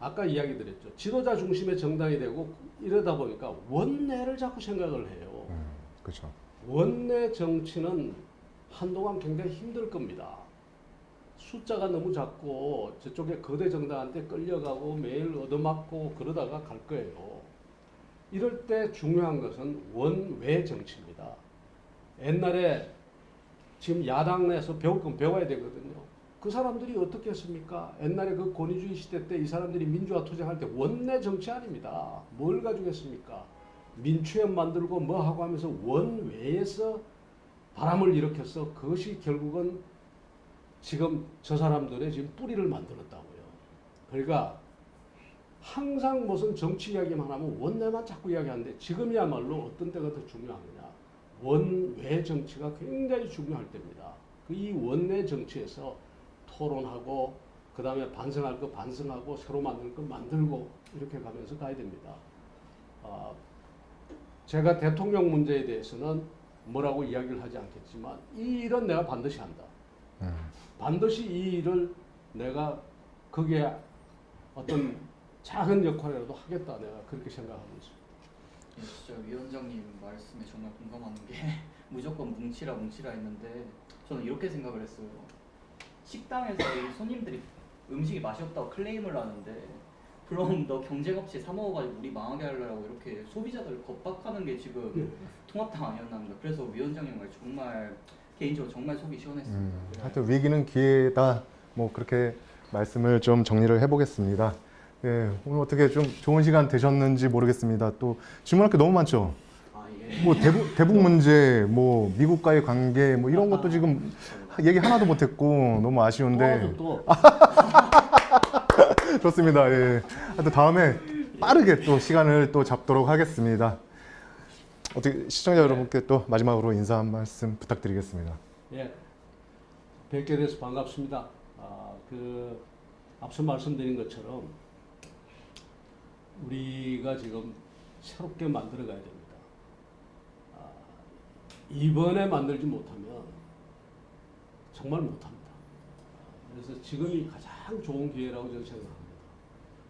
아까 이야기 드렸죠. 지도자 중심의 정당이 되고 이러다 보니까 원내를 자꾸 생각을 해요. 그렇죠. 원내 정치는 한동안 굉장히 힘들 겁니다. 숫자가 너무 작고 저쪽에 거대 정당한테 끌려가고 매일 얻어맞고 그러다가 갈 거예요. 이럴 때 중요한 것은 원외 정치입니다. 옛날에 지금 야당 내에서 배울 건 배워야 되거든요. 그 사람들이 어떻게 했습니까? 옛날에 그 권위주의 시대 때 이 사람들이 민주화 투쟁할 때 원내 정치 아닙니다. 뭘 가지고 했습니까? 민추협 만들고 뭐 하고 하면서 원외에서 바람을 일으켜서 그것이 결국은 지금 저 사람들의 지금 뿌리를 만들었다고요. 그러니까 항상 무슨 정치 이야기만 하면 원내만 자꾸 이야기하는데 지금이야말로 어떤 때가 더 중요하느냐. 원외 정치가 굉장히 중요할 때입니다. 이 원내 정치에서 토론하고 그 다음에 반성할 거 반성하고 새로 만들 거 만들고 이렇게 가면서 가야 됩니다. 제가 대통령 문제에 대해서는 뭐라고 이야기를 하지 않겠지만 이 일은 내가 반드시 한다. 반드시 이 일을 내가 거기에 어떤 작은 역할이라도 하겠다. 내가 그렇게 생각하고 있습니다. 예, 진짜 위원장님 말씀에 정말 공감하는 게 무조건 뭉치라 했는데 저는 이렇게 생각을 했어요. 식당에서 이 손님들이 음식이 맛이 없다고 클레임을 하는데 그럼 너 경쟁 없이 사 먹어가지고 우리 망하게 하려고 이렇게 소비자들 겁박하는 게 지금 통합당 아니었나 합니다. 그래서 위원장님 말 정말 개인적으로 정말 속이 시원했습니다. 하여튼 위기는 기회다. 뭐 그렇게 말씀을 좀 정리를 해보겠습니다. 예, 오늘 어떻게 좀 좋은 시간 되셨는지 모르겠습니다. 또 질문할 게 너무 많죠. 뭐 대북 문제, 뭐 미국과의 관계, 뭐 이런 것도 지금 얘기 하나도 못했고 너무 아쉬운데. 좋습니다. 예. 하여튼 다음에 빠르게 또 시간을 또 잡도록 하겠습니다. 어떻게 시청자 여러분께 또 마지막으로 인사 한 말씀 부탁드리겠습니다. 예, 뵙게 돼서 반갑습니다. 앞서 말씀드린 것처럼 우리가 지금 새롭게 만들어 가야 됩니다. 이번에 만들지 못하면 정말 못합니다. 그래서 지금이 가장 좋은 기회라고 저는 생각합니다.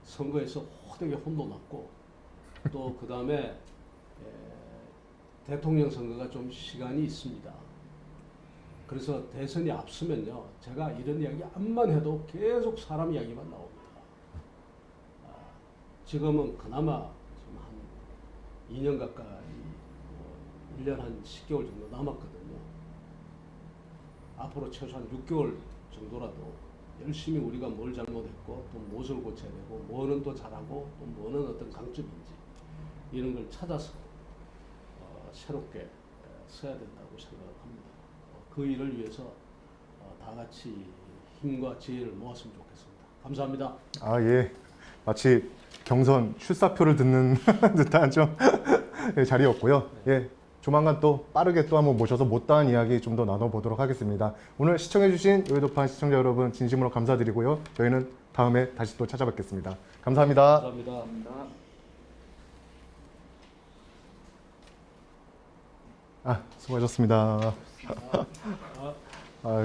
선거에서 호되게 혼도 났고 또 그 다음에 대통령 선거가 좀 시간이 있습니다. 그래서 대선이 앞서면요, 제가 이런 이야기 암만 해도 계속 사람 이야기만 나옵니다. 지금은 그나마 지금 한 2년 가까이 1년 한 10개월 정도 남았거든요. 앞으로 최소한 6개월 정도라도 열심히 우리가 뭘 잘못했고 또 무엇을 고쳐야 되고 뭐는 또 잘하고 또 뭐는 어떤 강점인지 이런 걸 찾아서 새롭게 써야 된다고 생각을 합니다. 그 일을 위해서 다 같이 힘과 지혜를 모았으면 좋겠습니다. 감사합니다. 아, 예. 마치 경선 출사표를 듣는 듯한 좀 자리였고요. 예. 조만간 또 빠르게 또 한번 모셔서 못다한 이야기 좀 더 나눠보도록 하겠습니다. 오늘 시청해주신 요외도판 시청자 여러분 진심으로 감사드리고요. 저희는 다음에 다시 또 찾아뵙겠습니다. 감사합니다. 감사합니다. 수고하셨습니다. 아.